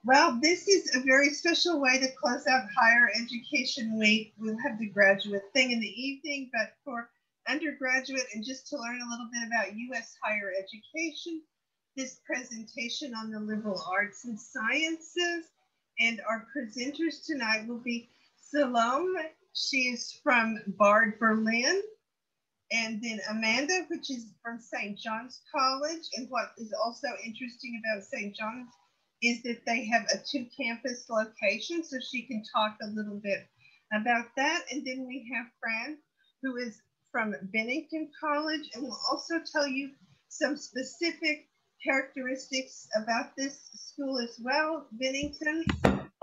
Well, this is a very special way to close out Higher Education Week. We'll have the graduate thing in the evening, but for undergraduate and just to learn a little bit about U.S. higher education, this presentation on the liberal arts and sciences. And our presenters tonight will be Salome. She is from Bard, Berlin. And then Amanda, which is from St. John's College. And what is also interesting about St. John's is that they have a 2-campus location, so she can talk a little bit about that. And then we have Fran, who is from Bennington College, and will also tell you some specific characteristics about this school as well. Bennington,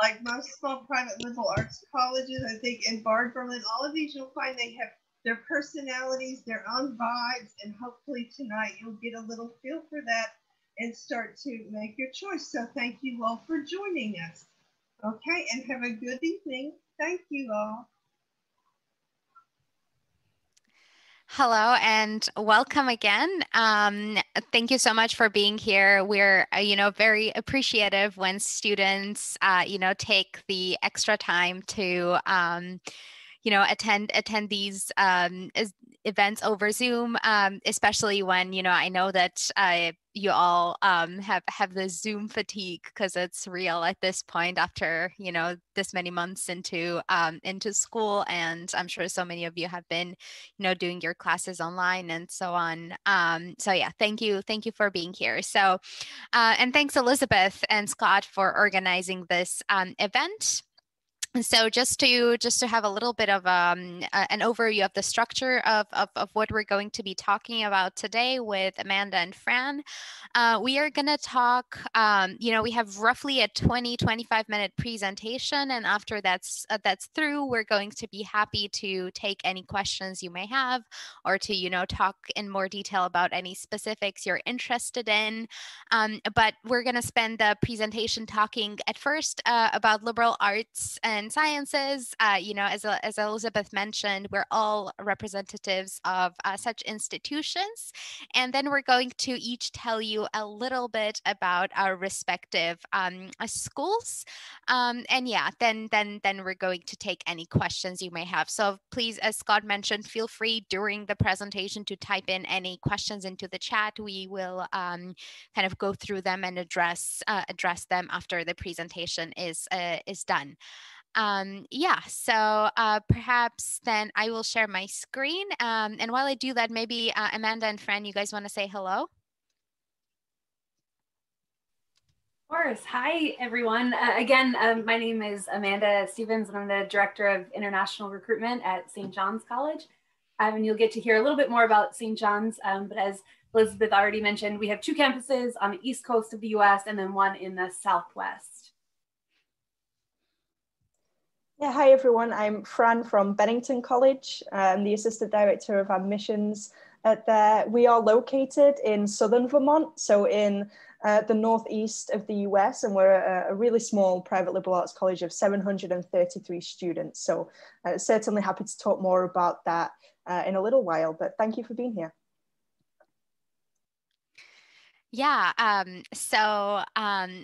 like most small private liberal arts colleges, I think in Bard, Berlin, all of these you'll find they have their personalities, their own vibes, and hopefully tonight you'll get a little feel for that and start to make your choice. So thank you all for joining us. Okay, and have a good evening. Thank you all. Hello and welcome again. Thank you so much for being here. We're, very appreciative when students, take the extra time to, attend these events over Zoom, especially when, I know that you all have the Zoom fatigue because it's real at this point after, this many months into school. And I'm sure so many of you have been, doing your classes online and so on. So yeah, thank you for being here. So, and thanks Elizabeth and Scott for organizing this event. So just to have a little bit of an overview of the structure of what we're going to be talking about today with Amanda and Fran, we are going to talk, we have roughly a 20-25 minute presentation, and after that's through, we're going to be happy to take any questions you may have or to, talk in more detail about any specifics you're interested in. But we're going to spend the presentation talking at first about liberal arts and sciences. As Elizabeth mentioned, we're all representatives of such institutions. And then we're going to each tell you a little bit about our respective schools. And yeah, then we're going to take any questions you may have. So please, as Scott mentioned, feel free during the presentation to type in any questions into the chat. We will kind of go through them and address them after the presentation is done. So perhaps then I will share my screen. And while I do that, maybe Amanda and Fran, you guys want to say hello? Of course. Hi, everyone. Again, my name is Amanda Stevens, and I'm the Director of International Recruitment at St. John's College. And you'll get to hear a little bit more about St. John's, but as Elizabeth already mentioned, we have 2 campuses on the east coast of the US and then 1 in the Southwest. Yeah, hi everyone, I'm Fran from Bennington College. I'm the Assistant Director of Admissions at there. We are located in southern Vermont, so in the northeast of the US, and we're a really small private liberal arts college of 733 students. So certainly happy to talk more about that in a little while, but thank you for being here. Yeah,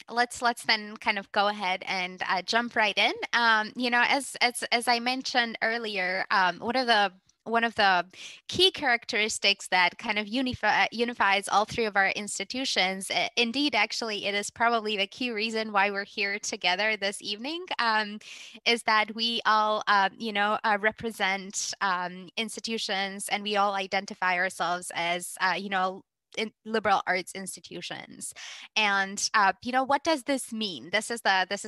let's then kind of go ahead and jump right in. As I mentioned earlier, one of the key characteristics that kind of unifies all 3 of our institutions, indeed, actually, it is probably the key reason why we're here together this evening, is that we all, represent institutions, and we all identify ourselves as, in liberal arts institutions. And what does this mean? This is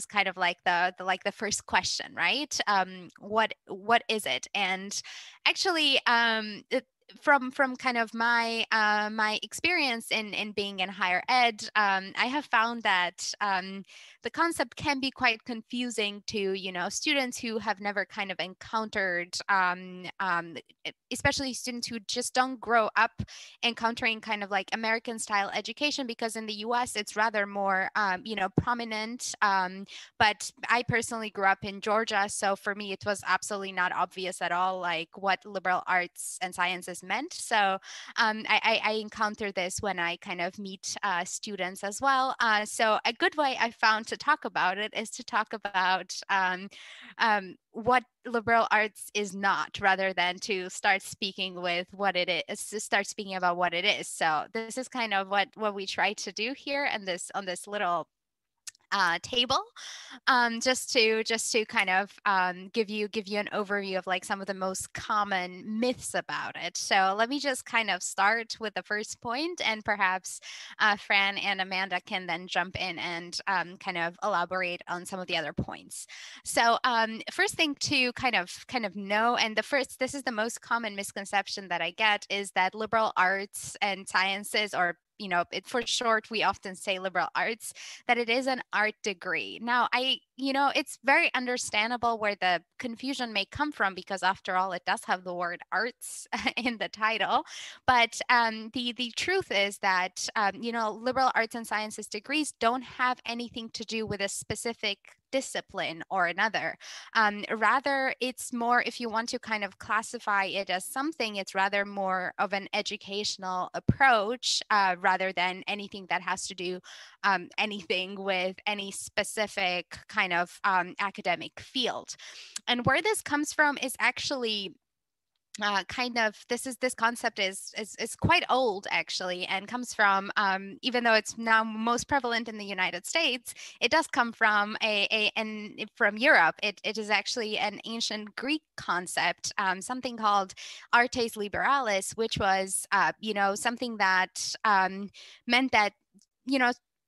kind of like the first question, right? What is it? And actually from kind of my my experience in being in higher ed, I have found that the concept can be quite confusing to students who have never kind of encountered, especially students who just don't grow up encountering kind of like American style education, because in the US it's rather more prominent. But I personally grew up in Georgia, so for me it was absolutely not obvious at all like what liberal arts and sciences is meant. So I encounter this when I kind of meet students as well. So a good way I found to talk about it is to talk about what liberal arts is not, rather than to start speaking with what it is, to start speaking about what it is. So this is kind of what we try to do here and this on this little table, just to kind of give you an overview of like some of the most common myths about it. So let me just kind of start with the first point, and perhaps Fran and Amanda can then jump in and kind of elaborate on some of the other points. So first thing to kind of know, and this is the most common misconception that I get, is that liberal arts and sciences, or for short, we often say liberal arts, that it is an art degree. Now, it's very understandable where the confusion may come from, because after all, it does have the word arts in the title. But the truth is that, liberal arts and sciences degrees don't have anything to do with a specific discipline or another. Rather, it's more, if you want to kind of classify it as something, it's rather more of an educational approach, rather than anything that has to do anything with any specific kind of academic field. And where this comes from is actually this concept is quite old, actually, and comes from, even though it's now most prevalent in the United States, it does come from from Europe. It is actually an ancient Greek concept, something called artes liberalis, which was something that meant that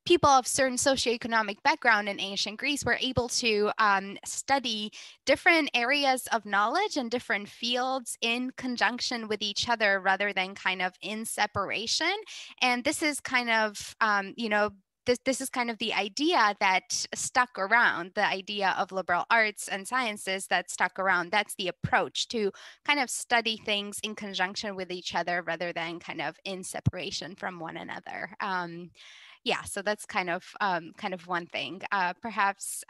people of certain socioeconomic background in ancient Greece were able to study different areas of knowledge and different fields in conjunction with each other, rather than kind of in separation. And this is kind of, this is kind of the idea that stuck around, the idea of liberal arts and sciences that stuck around. That's the approach, to kind of study things in conjunction with each other, rather than kind of in separation from one another. Yeah, so that's kind of one thing. Perhaps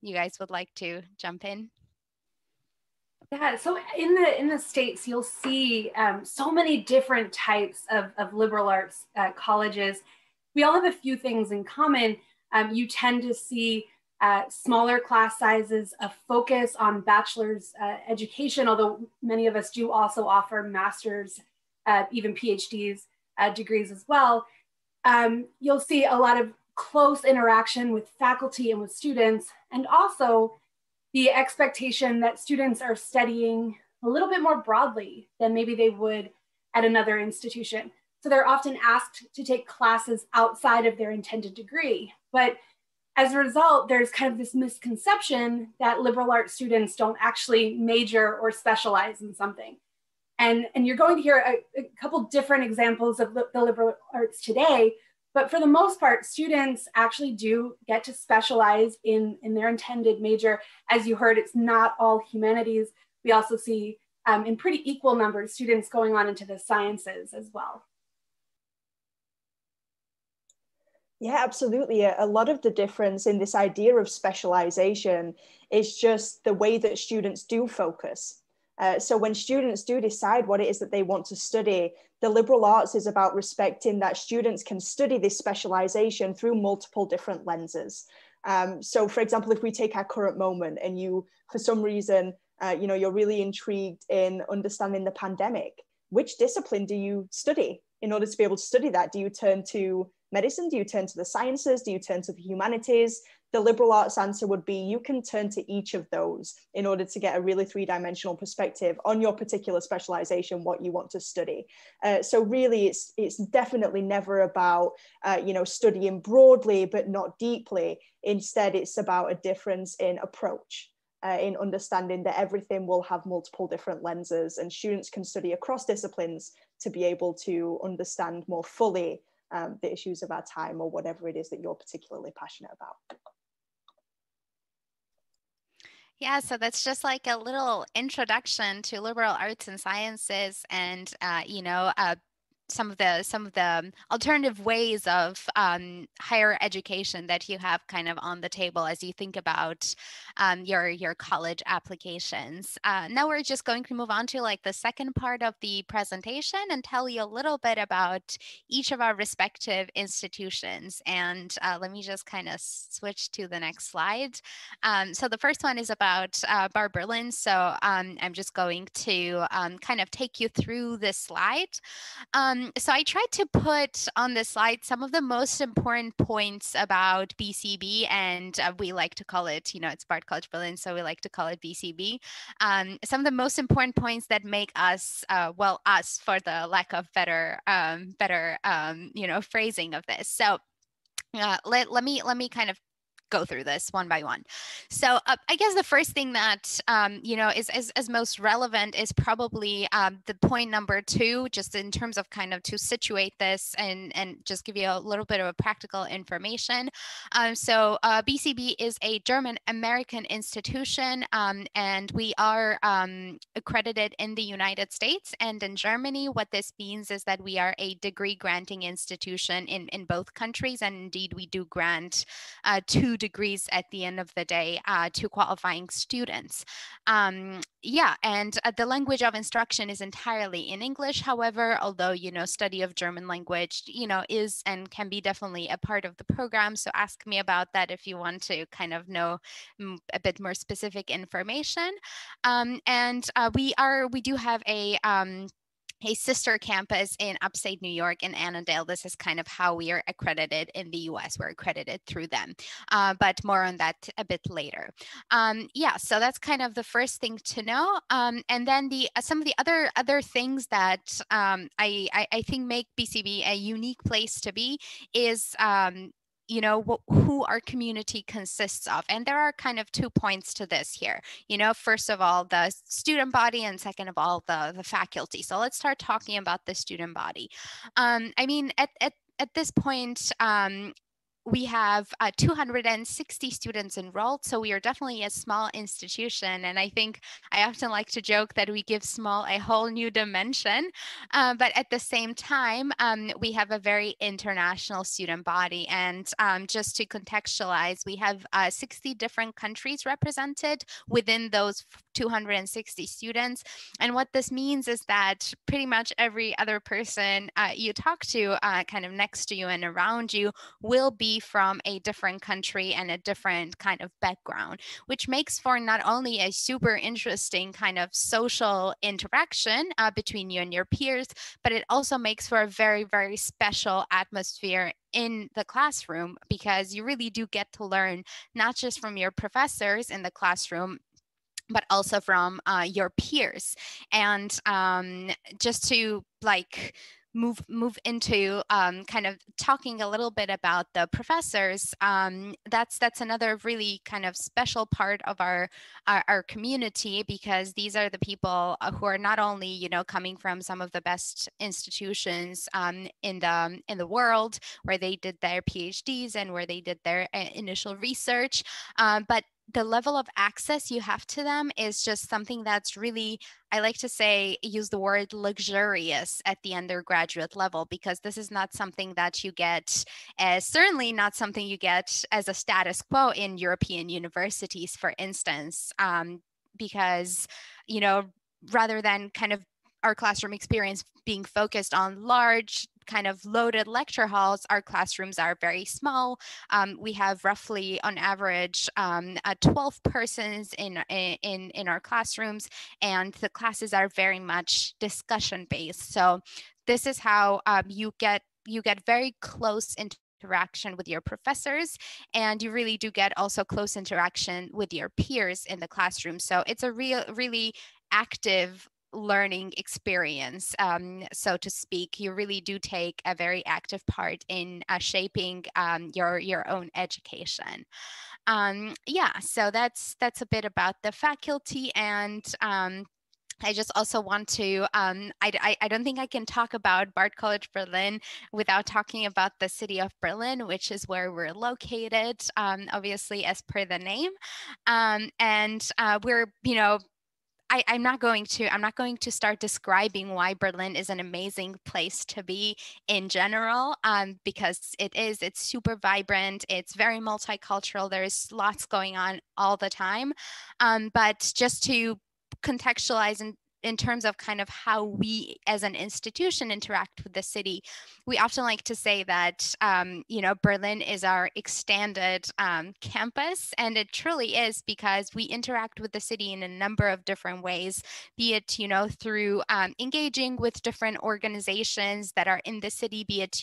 you guys would like to jump in. Yeah, so in the States, you'll see so many different types of liberal arts colleges. We all have a few things in common. You tend to see smaller class sizes, a focus on bachelor's education, although many of us do also offer master's, even PhDs degrees as well. You'll see a lot of close interaction with faculty and with students, and also the expectation that students are studying a little bit more broadly than maybe they would at another institution. So they're often asked to take classes outside of their intended degree. But as a result, there's kind of this misconception that liberal arts students don't actually major or specialize in something. And you're going to hear a couple different examples of the liberal arts today, but for the most part, students actually do get to specialize in their intended major. As you heard, it's not all humanities. We also see in pretty equal numbers students going on into the sciences as well. Yeah, absolutely. A lot of the difference in this idea of specialization is just the way that students do focus. So when students do decide what it is that they want to study, the liberal arts is about respecting that students can study this specialization through multiple different lenses. So for example, if we take our current moment and you, for some reason, you're really intrigued in understanding the pandemic, which discipline do you study in order to be able to study that? Do you turn to medicine? Do you turn to the sciences? Do you turn to the humanities? The liberal arts answer would be you can turn to each of those in order to get a really three-dimensional perspective on your particular specialization, what you want to study. So really, it's definitely never about studying broadly but not deeply. Instead, it's about a difference in approach, in understanding that everything will have multiple different lenses, and students can study across disciplines to be able to understand more fully the issues of our time, or whatever it is that you're particularly passionate about. Yeah, so that's just like a little introduction to liberal arts and sciences, and some of the alternative ways of higher education that you have kind of on the table as you think about your college applications. Now we're just going to move on to like the second part of the presentation and tell you a little bit about each of our respective institutions. And let me just kind of switch to the next slide. So the first one is about Bar Berlin. So I'm just going to kind of take you through this slide. So I tried to put on this slide some of the most important points about BCB, and we like to call it, it's Bard College Berlin, so we like to call it BCB. Some of the most important points that make us, us for the lack of better phrasing of this. So let me kind of go through this one by one. So I guess the first thing that, is most relevant is probably the point number 2, just in terms of kind of to situate this and just give you a little bit of a practical information. So BCB is a German American institution, and we are accredited in the United States and in Germany. What this means is that we are a degree granting institution in both countries, and indeed we do grant 2 degrees at the end of the day to qualifying students. And the language of instruction is entirely in English. However, although, study of German language, is and can be definitely a part of the program. So ask me about that if you want to kind of know a bit more specific information. We do have a sister campus in upstate New York in Annandale. This is kind of how we are accredited in the US. We're accredited through them, but more on that a bit later. So that's kind of the first thing to know. And then some of the other things that I think make BCB a unique place to be is who our community consists of. And there are kind of 2 points to this here. First of all, the student body, and second of all, the faculty. So let's start talking about the student body. At this point, we have 260 students enrolled, so we are definitely a small institution. And I think I often like to joke that we give small a whole new dimension. But at the same time, we have a very international student body. And just to contextualize, we have 60 different countries represented within those 260 students. And what this means is that pretty much every other person you talk to kind of next to you and around you will be from a different country and a different kind of background, which makes for not only a super interesting kind of social interaction between you and your peers, but it also makes for a very, very special atmosphere in the classroom, because you really do get to learn not just from your professors in the classroom, but also from your peers. And just to move into kind of talking a little bit about the professors, that's another really kind of special part of our community, because these are the people who are not only coming from some of the best institutions in the world, where they did their PhDs and where they did their initial research, but the level of access you have to them is just something that's really, I like to say, use the word luxurious at the undergraduate level, because this is not something that you get, certainly not something you get as a status quo in European universities, for instance, because, rather than kind of our classroom experience being focused on large kind of loaded lecture halls, our classrooms are very small. We have roughly on average 12 persons in our classrooms, and the classes are very much discussion based. So this is how you get very close interaction with your professors, and you really do get also close interaction with your peers in the classroom. So it's a really active learning experience, so to speak. You really do take a very active part in shaping your own education. So that's a bit about the faculty. And I just also want to, I don't think I can talk about Bard College Berlin without talking about the city of Berlin, which is where we're located, obviously as per the name. And we're, I'm not going to start describing why Berlin is an amazing place to be in general, because it's super vibrant, it's very multicultural, there's lots going on all the time. But just to contextualize in terms of kind of how we as an institution interact with the city, we often like to say that, Berlin is our extended campus, and it truly is, because we interact with the city in a number of different ways, be it, through engaging with different organizations that are in the city, be it,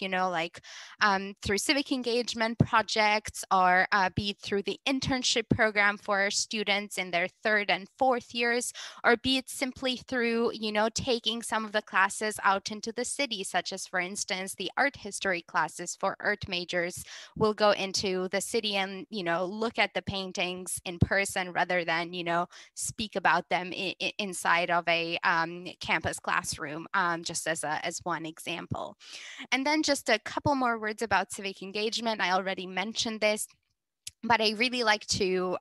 through civic engagement projects, or be it through the internship program for students in their 3rd and 4th years, or be it simply through, taking some of the classes out into the city, such as, for instance, the art history classes for art majors will go into the city and, look at the paintings in person rather than, speak about them inside of a campus classroom, just as one example. And then just a couple more words about civic engagement. I already mentioned this, but I really like to,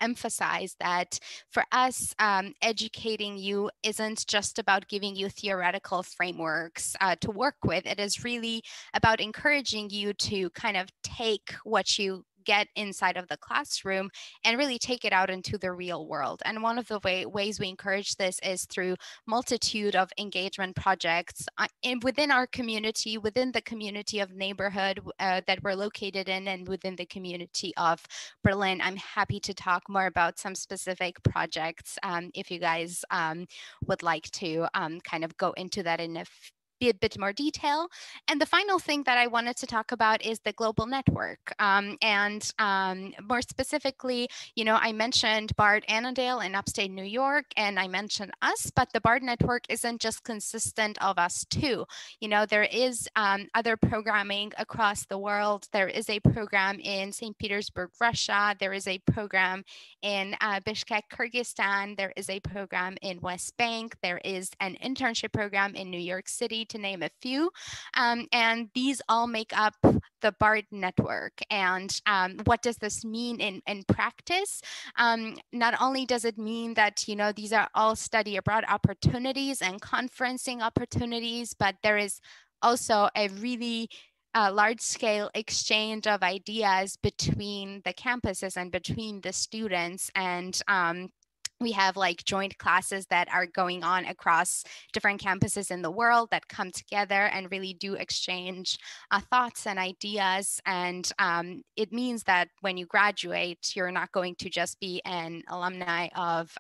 emphasize that for us, educating you isn't just about giving you theoretical frameworks to work with. It is really about encouraging you to kind of take what you get inside of the classroom and really take it out into the real world. And one of the ways we encourage this is through multitude of engagement projects within our community, within the community of neighborhood that we're located in, and within the community of Berlin. I'm happy to talk more about some specific projects if you guys would like to kind of go into that in a bit more detail. And the final thing that I wanted to talk about is the global network. And more specifically, I mentioned BART Annandale in upstate New York, and I mentioned us, but the BART network isn't just consistent of us too. There is other programming across the world. There is a program in St. Petersburg, Russia. There is a program in Bishkek, Kyrgyzstan. There is a program in West Bank. There is an internship program in New York City, to name a few. And these all make up the BART network. And what does this mean in practice? Not only does it mean that, these are all study abroad opportunities and conferencing opportunities, but there is also a really large-scale exchange of ideas between the campuses and between the students. And we have joint classes that are going on across different campuses in the world that come together and really do exchange thoughts and ideas. And it means that when you graduate, you're not going to just be an alumni of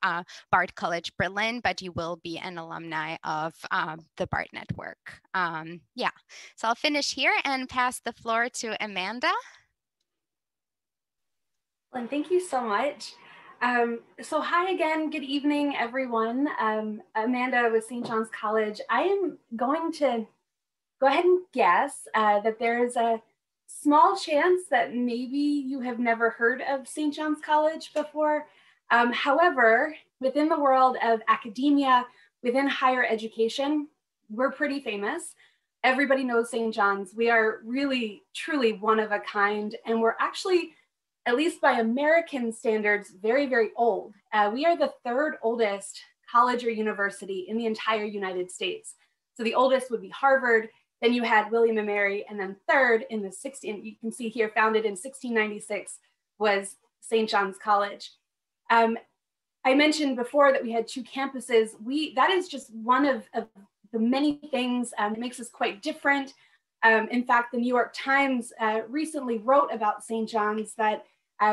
BART College Berlin, but you will be an alumni of the BART network. Yeah, so I'll finish here and pass the floor to Amanda. And thank you so much. So hi again, good evening, everyone. Amanda with St. John's College. I am going to go ahead and guess that there is a small chance that maybe you have never heard of St. John's College before. However, within the world of academia, within higher education, we're pretty famous. Everybody knows St. John's. We are really, truly one of a kind, and we're actually, at least by American standards, very, very old. We are the 3rd oldest college or university in the entire United States. So the oldest would be Harvard, then you had William & Mary, and then 3rd in the 16, you can see here, founded in 1696, was St. John's College. I mentioned before that we had 2 campuses. That is just one of the many things that makes us quite different. In fact, the New York Times recently wrote about St. John's that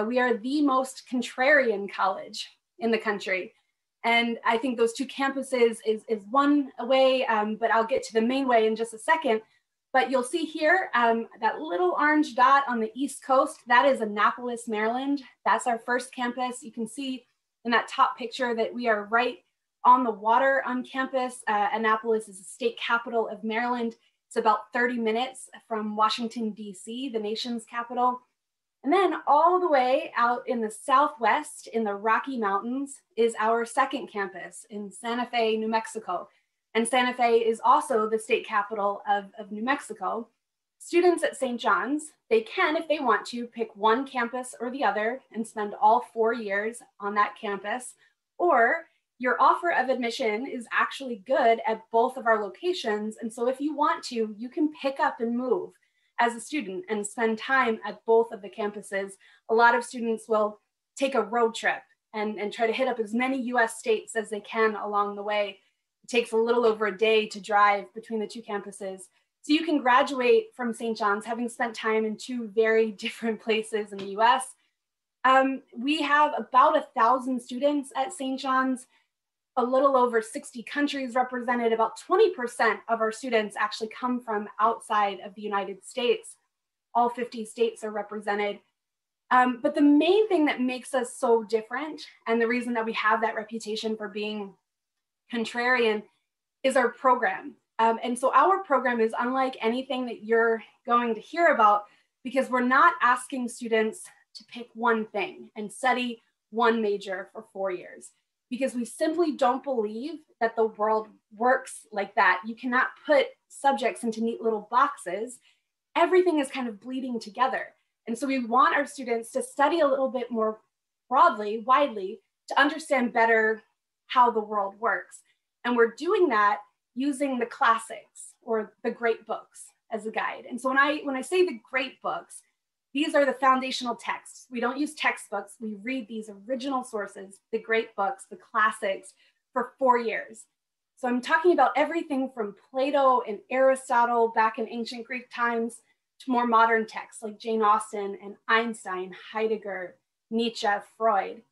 we are the most contrarian college in the country. And I think those 2 campuses is one way, but I'll get to the main way in just a second. But you'll see here, that little orange dot on the East Coast, that is Annapolis, Maryland. That's our first campus. You can see in that top picture that we are right on the water on campus. Annapolis is the state capital of Maryland. It's about 30 minutes from Washington, D.C., the nation's capital. And then all the way out in the Southwest in the Rocky Mountains is our second campus in Santa Fe, New Mexico. And Santa Fe is also the state capital of New Mexico. Students at St. John's, they can, if they want to, pick one campus or the other and spend all 4 years on that campus. Or your offer of admission is actually good at both of our locations. And so if you want to, you can pick up and move as a student and spend time at both of the campuses. A lot of students will take a road trip and try to hit up as many US states as they can along the way. It takes a little over a day to drive between the two campuses. So you can graduate from St. John's having spent time in two very different places in the US. We have about 1,000 students at St. John's, a little over 60 countries represented. About 20% of our students actually come from outside of the United States. All 50 states are represented. But the main thing that makes us so different, and the reason that we have that reputation for being contrarian, is our program. And so our program is unlike anything that you're going to hear about, because we're not asking students to pick one thing and study one major for 4 years, because we simply don't believe that the world works like that. You cannot put subjects into neat little boxes. Everything is kind of bleeding together. And so we want our students to study a little bit more broadly, widely, to understand better how the world works. And we're doing that using the classics or the great books as a guide. And so when I say the great books, these are the foundational texts. We don't use textbooks. We read these original sources, the great books, the classics, for 4 years. So I'm talking about everything from Plato and Aristotle back in ancient Greek times to more modern texts like Jane Austen and Einstein, Heidegger, Nietzsche, Freud.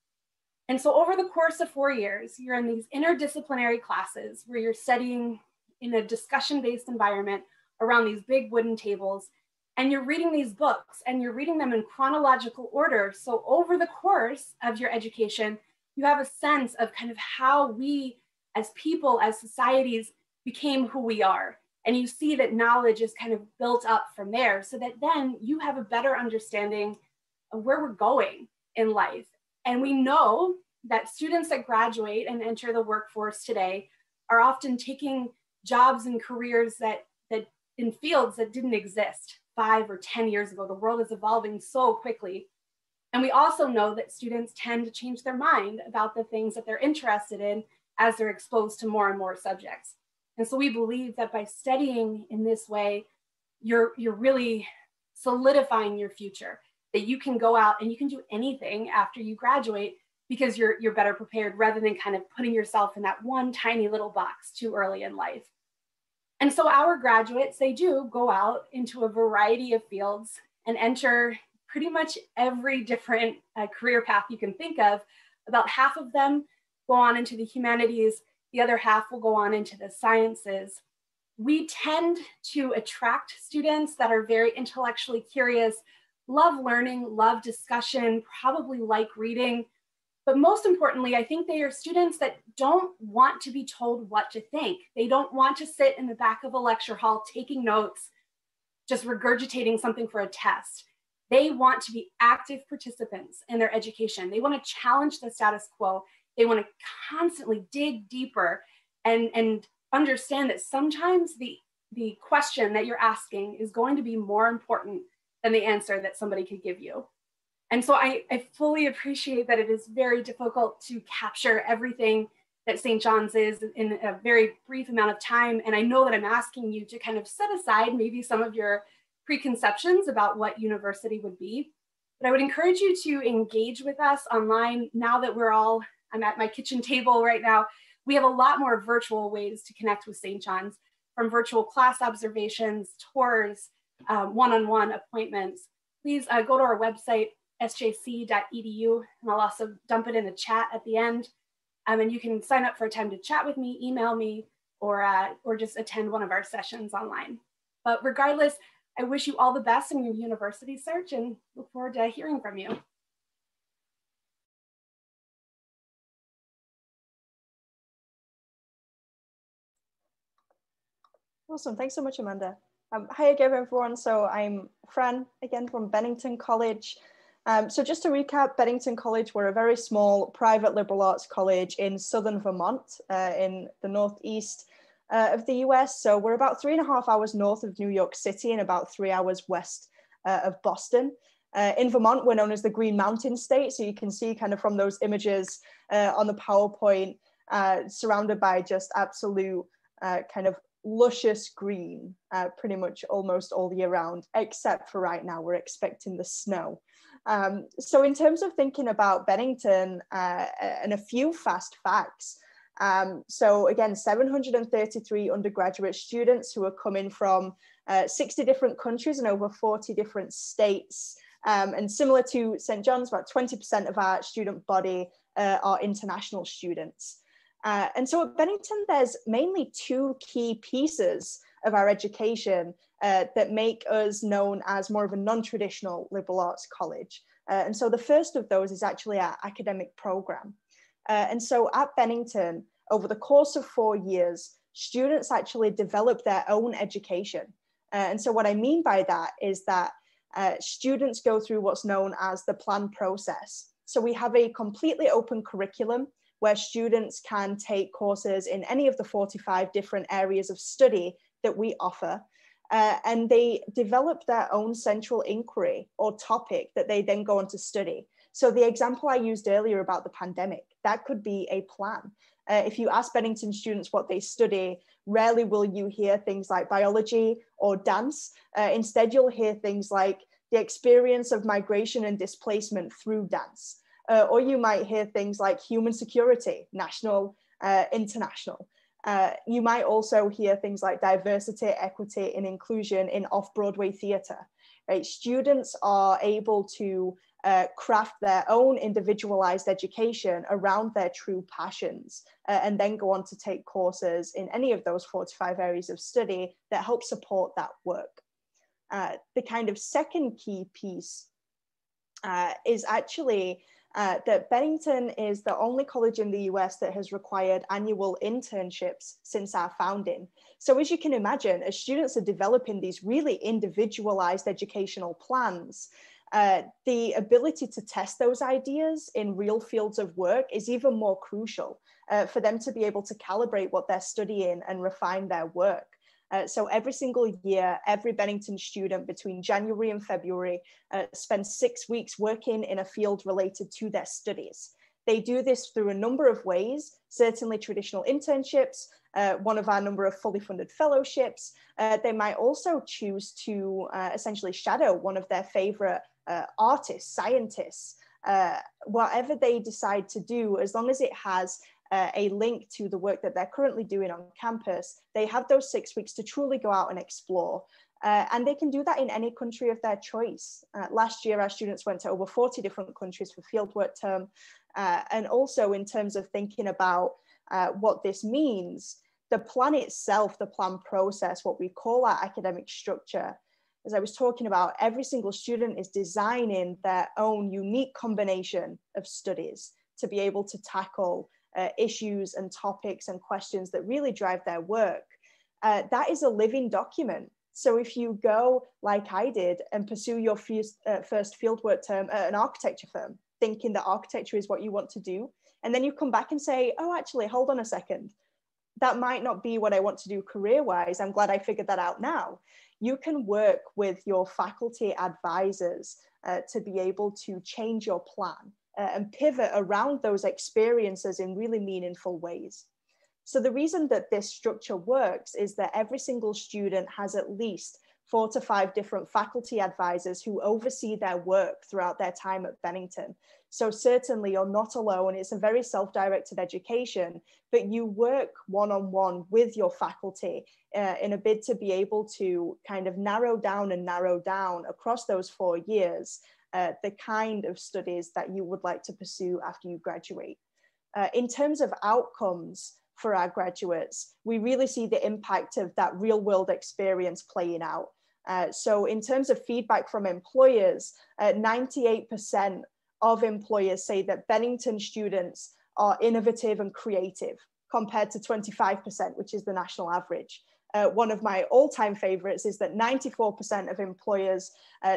And so over the course of 4 years, you're in these interdisciplinary classes where you're studying in a discussion-based environment around these big wooden tables, and you're reading these books and you're reading them in chronological order. So over the course of your education, you have a sense of kind of how we as people, as societies, became who we are. And you see that knowledge is kind of built up from there, so that then you have a better understanding of where we're going in life. And we know that students that graduate and enter the workforce today are often taking jobs and careers that in fields that didn't exist 5 or 10 years ago. The world is evolving so quickly. And we also know that students tend to change their mind about the things that they're interested in as they're exposed to more and more subjects. And so we believe that by studying in this way, you're really solidifying your future, that you can go out and you can do anything after you graduate because you're better prepared, rather than kind of putting yourself in that one tiny little box too early in life. And so our graduates, they do go out into a variety of fields and enter pretty much every different career path you can think of. About half of them go on into the humanities. The other half will go on into the sciences. We tend to attract students that are very intellectually curious, love learning, love discussion, probably like reading. But most importantly, I think they are students that don't want to be told what to think. They don't want to sit in the back of a lecture hall taking notes, just regurgitating something for a test. They want to be active participants in their education. They want to challenge the status quo. They want to constantly dig deeper and understand that sometimes the question that you're asking is going to be more important than the answer that somebody could give you. And so I fully appreciate that it is very difficult to capture everything that St. John's is in a very brief amount of time. And I know that I'm asking you to kind of set aside maybe some of your preconceptions about what university would be. But I would encourage you to engage with us online now that I'm at my kitchen table right now. We have a lot more virtual ways to connect with St. John's, from virtual class observations, tours, one-on-one appointments. Please go to our website, sjc.edu, and I'll also dump it in the chat at the end. And you can sign up for a time to chat with me, email me, or just attend one of our sessions online. But regardless, I wish you all the best in your university search and look forward to hearing from you. Awesome, thanks so much, Amanda. Hi again, everyone. So I'm Fran, again from Bennington College. So just to recap, Bennington College, we're a very small private liberal arts college in southern Vermont, in the northeast of the US. So we're about 3.5 hours north of New York City and about 3 hours west of Boston. In Vermont, we're known as the Green Mountain State. So you can see kind of from those images on the PowerPoint, surrounded by just absolute kind of luscious green, pretty much almost all year round, except for right now, we're expecting the snow. So in terms of thinking about Bennington, and a few fast facts. So again, 733 undergraduate students who are coming from 60 different countries and over 40 different states. And similar to St. John's, about 20% of our student body are international students. And so at Bennington, there's mainly two key pieces of our education that make us known as more of a non-traditional liberal arts college. And so the first of those is actually our academic program. And so at Bennington, over the course of 4 years, students actually develop their own education. And so what I mean by that is that students go through what's known as the plan process. So we have a completely open curriculum where students can take courses in any of the 45 different areas of study that we offer. And they develop their own central inquiry or topic that they then go on to study. So the example I used earlier about the pandemic, that could be a plan. If you ask Bennington students what they study, rarely will you hear things like biology or dance. Instead, you'll hear things like the experience of migration and displacement through dance. Or you might hear things like human security, national, international. You might also hear things like diversity, equity, and inclusion in off-Broadway theatre. Right? Students are able to craft their own individualized education around their true passions, and then go on to take courses in any of those 45 areas of study that help support that work. The kind of second key piece is actually that Bennington is the only college in the US that has required annual internships since our founding. So as you can imagine, as students are developing these really individualized educational plans, the ability to test those ideas in real fields of work is even more crucial for them to be able to calibrate what they're studying and refine their work. So every single year, every Bennington student between January and February spends 6 weeks working in a field related to their studies. They do this through a number of ways, certainly traditional internships, one of our number of fully funded fellowships. They might also choose to essentially shadow one of their favorite artists, scientists, whatever they decide to do, as long as it has a link to the work that they're currently doing on campus, they have those 6 weeks to truly go out and explore. And they can do that in any country of their choice. Last year, our students went to over 40 different countries for fieldwork term. And also in terms of thinking about what this means, the plan itself, the plan process, what we call our academic structure, as I was talking about, every single student is designing their own unique combination of studies to be able to tackle issues and topics and questions that really drive their work. That is a living document. So if you go, like I did, and pursue your first fieldwork term at an architecture firm, thinking that architecture is what you want to do, and then you come back and say, oh, actually, hold on a second, that might not be what I want to do career-wise. I'm glad I figured that out now. You can work with your faculty advisors to be able to change your plan and pivot around those experiences in really meaningful ways. So the reason that this structure works is that every single student has at least 4 to 5 different faculty advisors who oversee their work throughout their time at Bennington. So certainly you're not alone. It's a very self-directed education, but you work one-on-one with your faculty in a bid to be able to kind of narrow down across those 4 years the kind of studies that you would like to pursue after you graduate. In terms of outcomes for our graduates, we really see the impact of that real world experience playing out. So in terms of feedback from employers, 98% of employers say that Bennington students are innovative and creative compared to 25%, which is the national average. One of my all-time favorites is that 94% of employers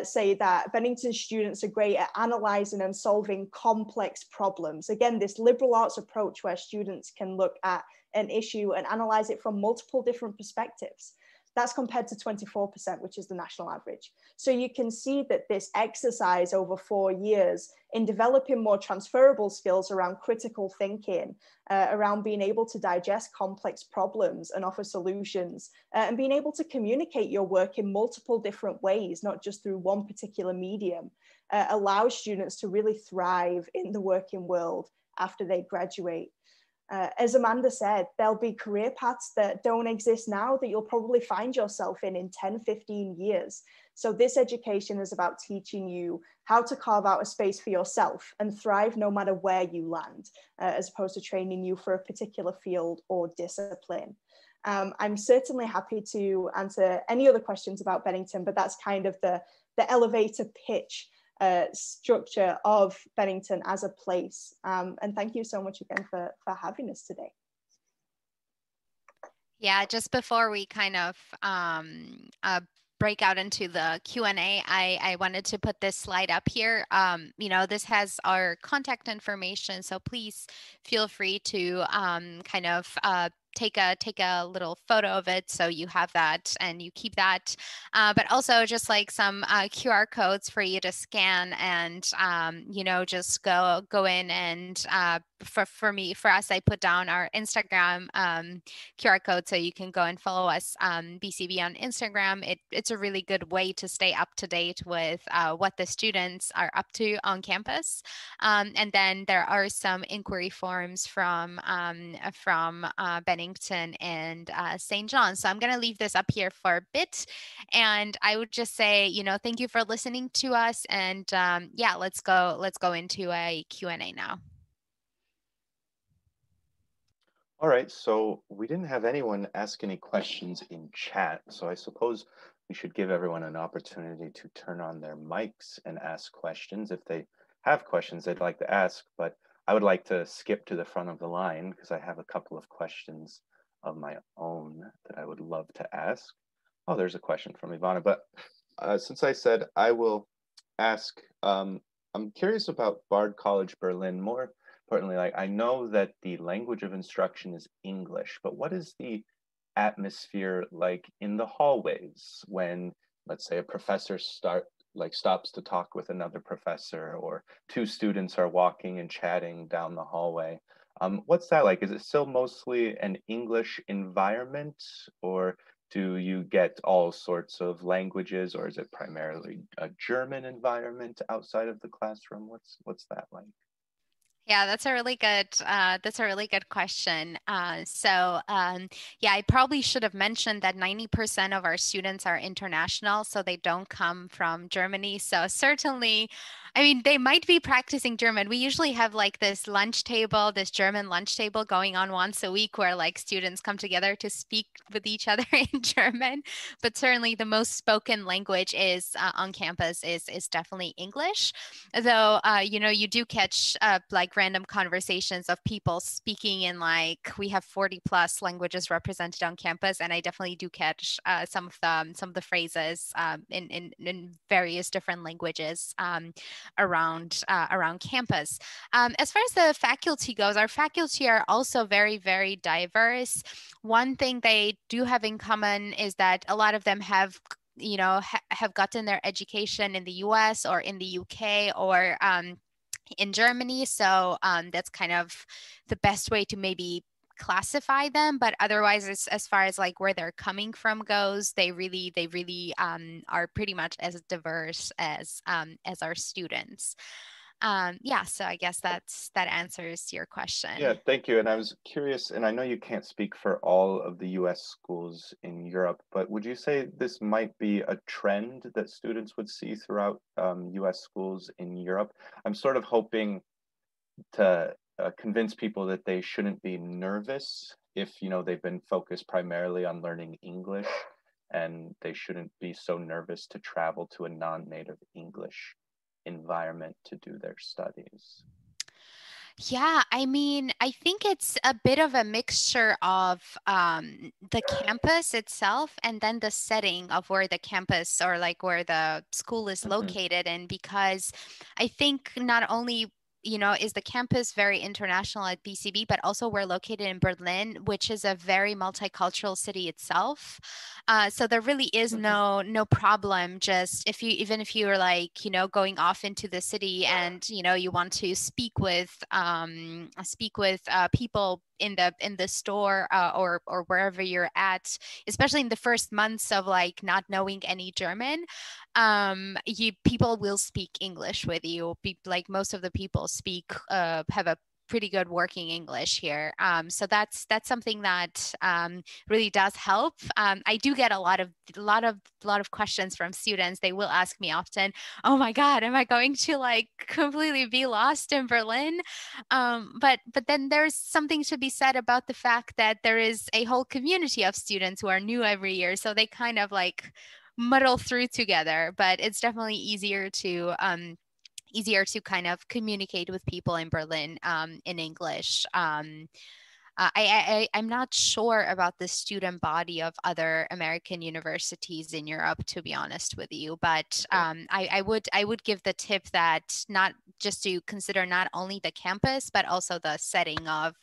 say that Bennington students are great at analyzing and solving complex problems. Again, this liberal arts approach where students can look at an issue and analyze it from multiple different perspectives. That's compared to 24%, which is the national average. So you can see that this exercise over 4 years in developing more transferable skills around critical thinking, around being able to digest complex problems and offer solutions, and being able to communicate your work in multiple different ways, not just through one particular medium, allows students to really thrive in the working world after they graduate. As Amanda said, there'll be career paths that don't exist now that you'll probably find yourself in 10, 15 years. So this education is about teaching you how to carve out a space for yourself and thrive no matter where you land, as opposed to training you for a particular field or discipline. I'm certainly happy to answer any other questions about Bennington, but that's kind of the elevator pitch structure of Bennington as a place. And thank you so much again for having us today. Yeah, just before we kind of break out into the Q&A, I wanted to put this slide up here. You know, this has our contact information, so please feel free to kind of take a little photo of it so you have that and you keep that, but also just like some QR codes for you to scan and you know, just go in and for us, I put down our Instagram QR code so you can go and follow us, BCB on Instagram. It's a really good way to stay up to date with what the students are up to on campus. And then there are some inquiry forms from Bennington and St. John's. So I'm going to leave this up here for a bit. And I would just say, you know, thank you for listening to us. And yeah, let's go into a Q&A now. All right, so we didn't have anyone ask any questions in chat, so I suppose we should give everyone an opportunity to turn on their mics and ask questions if they have questions they'd like to ask, but I would like to skip to the front of the line because I have a couple of questions of my own that I would love to ask. Oh, there's a question from Ivana, but since I said I will ask, I'm curious about Bard College Berlin. More importantly, like, I know that the language of instruction is English, but what is the atmosphere like in the hallways when, let's say, a professor stops to talk with another professor, or two students are walking and chatting down the hallway? What's that like? Is it still mostly an English environment, or do you get all sorts of languages, or is it primarily a German environment outside of the classroom? What's that like? Yeah, that's a really good question. Yeah, I probably should have mentioned that 90% of our students are international, so they don't come from Germany. So certainly, I mean, they might be practicing German. We usually have like this German lunch table going on once a week where like students come together to speak with each other in German. But certainly the most spoken language is on campus is definitely English. Though, you know, you do catch like random conversations of people speaking in, like, we have 40 plus languages represented on campus, and I definitely do catch some of the phrases in various different languages around campus. As far as the faculty goes, our faculty are also very, very diverse. One thing they do have in common is that a lot of them have gotten their education in the US or in the UK or in Germany. So that's kind of the best way to maybe classify them. But otherwise, as far as like where they're coming from goes, they really are pretty much as diverse as our students. Yeah, so I guess that answers your question. Yeah, thank you. And I was curious, and I know you can't speak for all of the US schools in Europe, but would you say this might be a trend that students would see throughout US schools in Europe? I'm sort of hoping to convince people that they shouldn't be nervous if, you know, they've been focused primarily on learning English, and they shouldn't be so nervous to travel to a non-native English environment to do their studies. Yeah, I mean, I think it's a bit of a mixture of the campus itself and then the setting of where the campus or like where the school is located in, because I think not only is the campus very international at BCB, but also we're located in Berlin, which is a very multicultural city itself. So there really is no problem. Just even if you're like, going off into the city and, you want to speak with people in the store or wherever you're at, especially in the first months of like not knowing any German, people will speak English with you. Like most of the people have a pretty good working English here. So that's something that really does help. I do get a lot of questions from students. They will ask me often, "Oh my God, am I going to like completely be lost in Berlin?" But then there's something to be said about the fact that there is a whole community of students who are new every year, so they kind of like muddle through together. But it's definitely easier to kind of communicate with people in Berlin in English. I'm not sure about the student body of other American universities in Europe, to be honest with you, but I would give the tip that not just to consider not only the campus, but also the setting of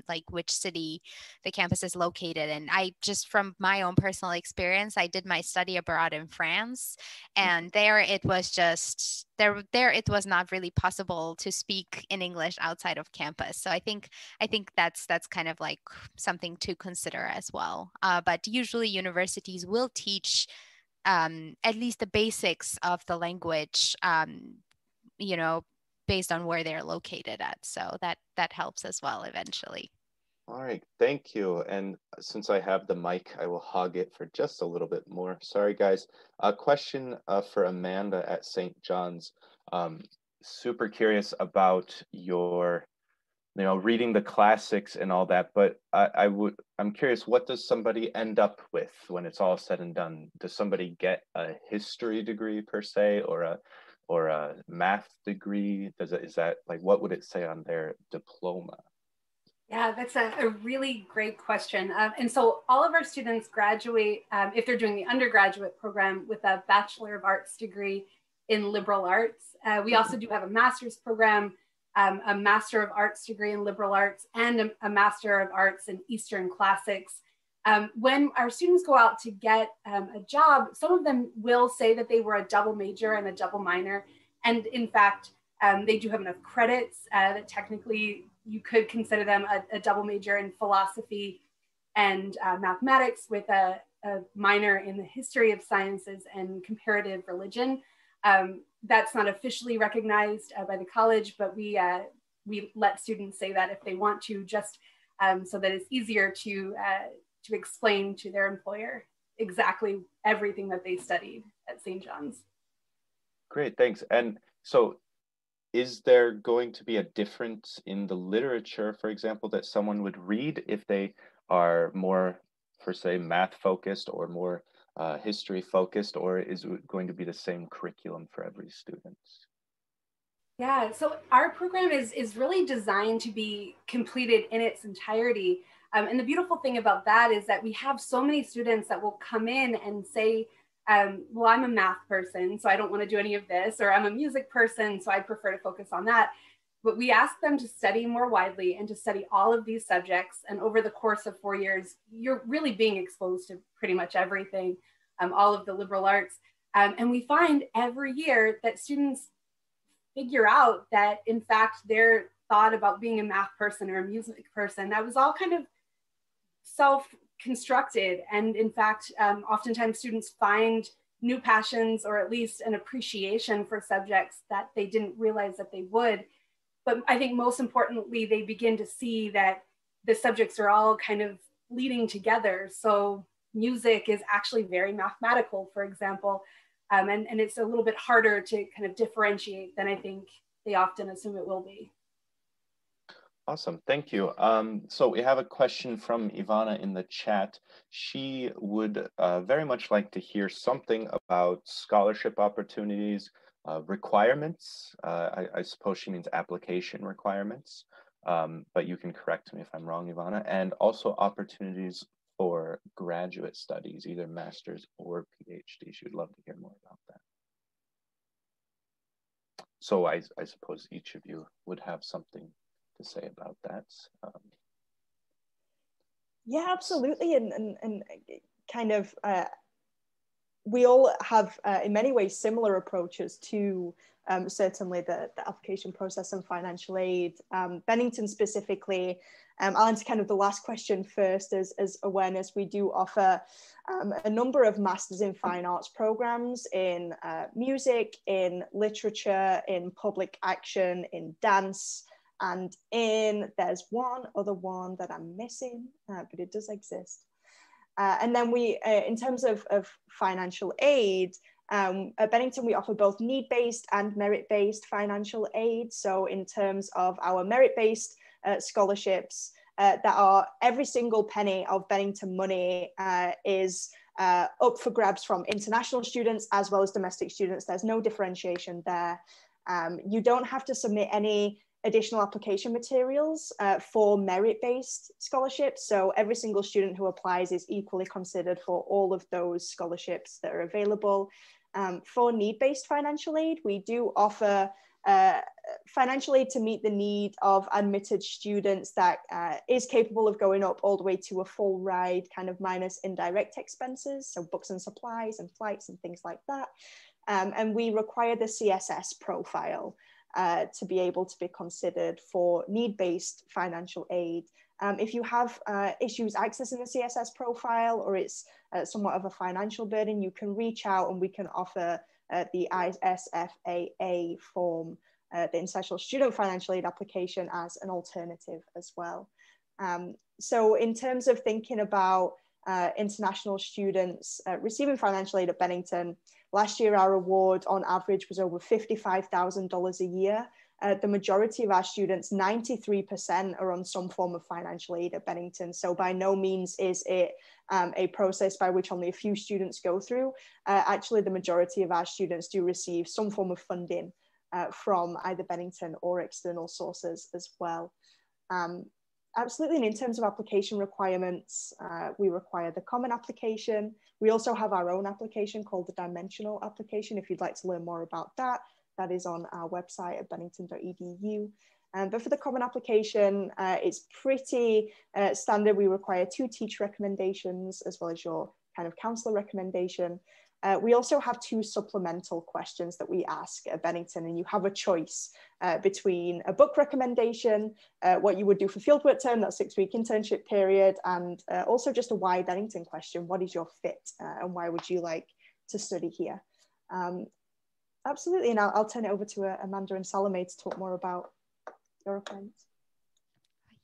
like which city the campus is located in. I just, from my own personal experience, I did my study abroad in France, and there it was just there it was not really possible to speak in English outside of campus. So I think that's kind of like something to consider as well. But usually universities will teach at least the basics of the language, based on where they're located at. So that helps as well eventually. All right, thank you. And since I have the mic, I will hog it for just a little bit more. Sorry, guys. A question for Amanda at St. John's. Super curious about your, reading the classics and all that, but I'm curious, what does somebody end up with when it's all said and done? Does somebody get a history degree per se, or a math degree? Is that like, what would it say on their diploma? Yeah, that's a really great question. And so all of our students graduate, if they're doing the undergraduate program, with a Bachelor of Arts degree in liberal arts. We also do have a master's program, a Master of Arts degree in liberal arts, and a Master of Arts in Eastern Classics. When our students go out to get a job, some of them will say that they were a double major and a double minor. And in fact, they do have enough credits that technically you could consider them a double major in philosophy and mathematics with a minor in the history of sciences and comparative religion. That's not officially recognized by the college, but we let students say that if they want to, just so that it's easier to explain to their employer exactly everything that they studied at St. John's. Great, thanks. And so, is there going to be a difference in the literature, for example, that someone would read if they are more, for say, math focused or more history focused, or is it going to be the same curriculum for every student? Yeah, so our program is really designed to be completed in its entirety. And the beautiful thing about that is that we have so many students that will come in and say, well, I'm a math person, so I don't want to do any of this, or I'm a music person, so I prefer to focus on that. But we ask them to study more widely and to study all of these subjects. And over the course of 4 years, you're really being exposed to pretty much everything, all of the liberal arts. And we find every year that students figure out that, in fact, their thought about being a math person or a music person, that was all kind of self-constructed. And in fact, oftentimes students find new passions, or at least an appreciation for subjects that they didn't realize that they would. But I think most importantly, they begin to see that the subjects are all kind of leading together. So music is actually very mathematical, for example, and it's a little bit harder to kind of differentiate than I think they often assume it will be. Awesome, thank you. So we have a question from Ivana in the chat. She would very much like to hear something about scholarship opportunities, requirements. I suppose she means application requirements, but you can correct me if I'm wrong, Ivana, and also opportunities for graduate studies, either master's or PhD. She would love to hear more about that. So I suppose each of you would have something to say about that. Yeah, absolutely. And kind of, we all have, in many ways, similar approaches to certainly the application process and financial aid. Bennington specifically, I'll answer kind of the last question first as awareness. We do offer a number of Masters in Fine Arts programs in music, in literature, in public action, in dance, and there's one other one that I'm missing, but it does exist. And then we, in terms of financial aid, at Bennington, we offer both need-based and merit-based financial aid. So in terms of our merit-based scholarships, that are every single penny of Bennington money is up for grabs from international students as well as domestic students. There's no differentiation there. You don't have to submit any additional application materials for merit-based scholarships. So every single student who applies is equally considered for all of those scholarships that are available. For need-based financial aid, we do offer financial aid to meet the need of admitted students that is capable of going up all the way to a full ride, kind of minus indirect expenses, so books and supplies and flights and things like that. And we require the CSS profile to be able to be considered for need-based financial aid. If you have issues accessing the CSS profile, or it's somewhat of a financial burden, you can reach out and we can offer the ISFAA form, the International Student Financial Aid application, as an alternative as well. So in terms of thinking about international students receiving financial aid at Bennington, last year our award on average was over $55,000 a year. The majority of our students, 93%, are on some form of financial aid at Bennington. So by no means is it a process by which only a few students go through. Actually, the majority of our students do receive some form of funding from either Bennington or external sources as well. Absolutely, and in terms of application requirements, we require the common application. We also have our own application called the dimensional application. If you'd like to learn more about that, that is on our website at bennington.edu. But for the common application, it's pretty standard. We require 2 teacher recommendations as well as your kind of counselor recommendation. We also have 2 supplemental questions that we ask at Bennington, and you have a choice between a book recommendation, what you would do for fieldwork term, that 6-week internship period, and also just a why Bennington question. What is your fit and why would you like to study here? Absolutely, and I'll turn it over to Amanda and Salome to talk more about your requirements.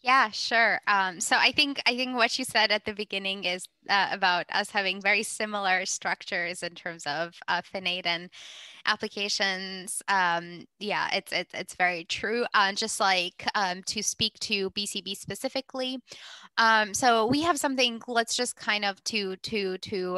Yeah, sure. So I think what you said at the beginning is about us having very similar structures in terms of FinAid and applications. Yeah, it's very true. Just like to speak to BCB specifically. So we have something. Let's just kind of to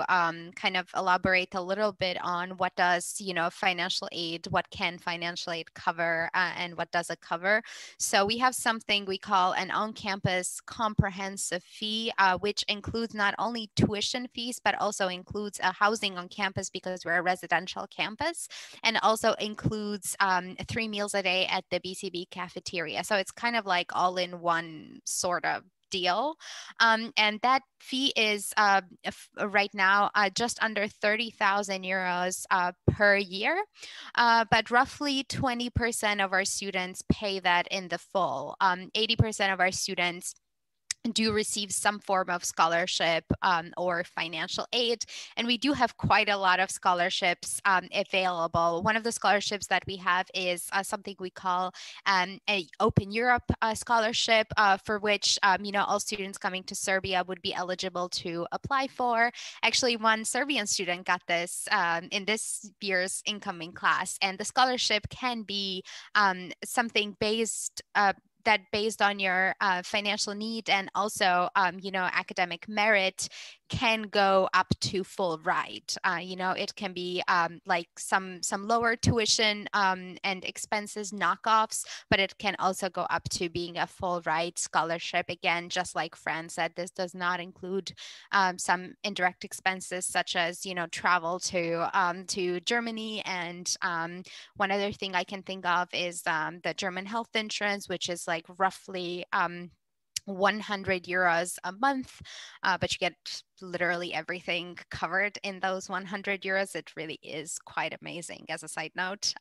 kind of elaborate a little bit on what does financial aid, what can financial aid cover, and what does it cover. So we have something we call an on-campus comprehensive fee, which includes not only tuition fees but also includes housing on campus because we're a residential campus, and also includes 3 meals a day at the BCB cafeteria. So it's kind of like all in one sort of deal. And that fee is right now just under 30,000 euros per year, but roughly 20% of our students pay that in the full. 80% of our students do receive some form of scholarship or financial aid. And we do have quite a lot of scholarships available. One of the scholarships that we have is something we call an Open Europe scholarship, for which all students coming to Serbia would be eligible to apply for. Actually, one Serbian student got this in this year's incoming class, and the scholarship can be something based on your financial need and also, academic merit, can go up to full ride. You know, it can be like some lower tuition and expenses knockoffs, but it can also go up to being a full ride scholarship. Again, just like Fran said, this does not include some indirect expenses such as, you know, travel to Germany. And one other thing I can think of is the German health insurance, which is like roughly 100 euros a month, but you get literally everything covered in those 100 euros. It really is quite amazing, as a side note.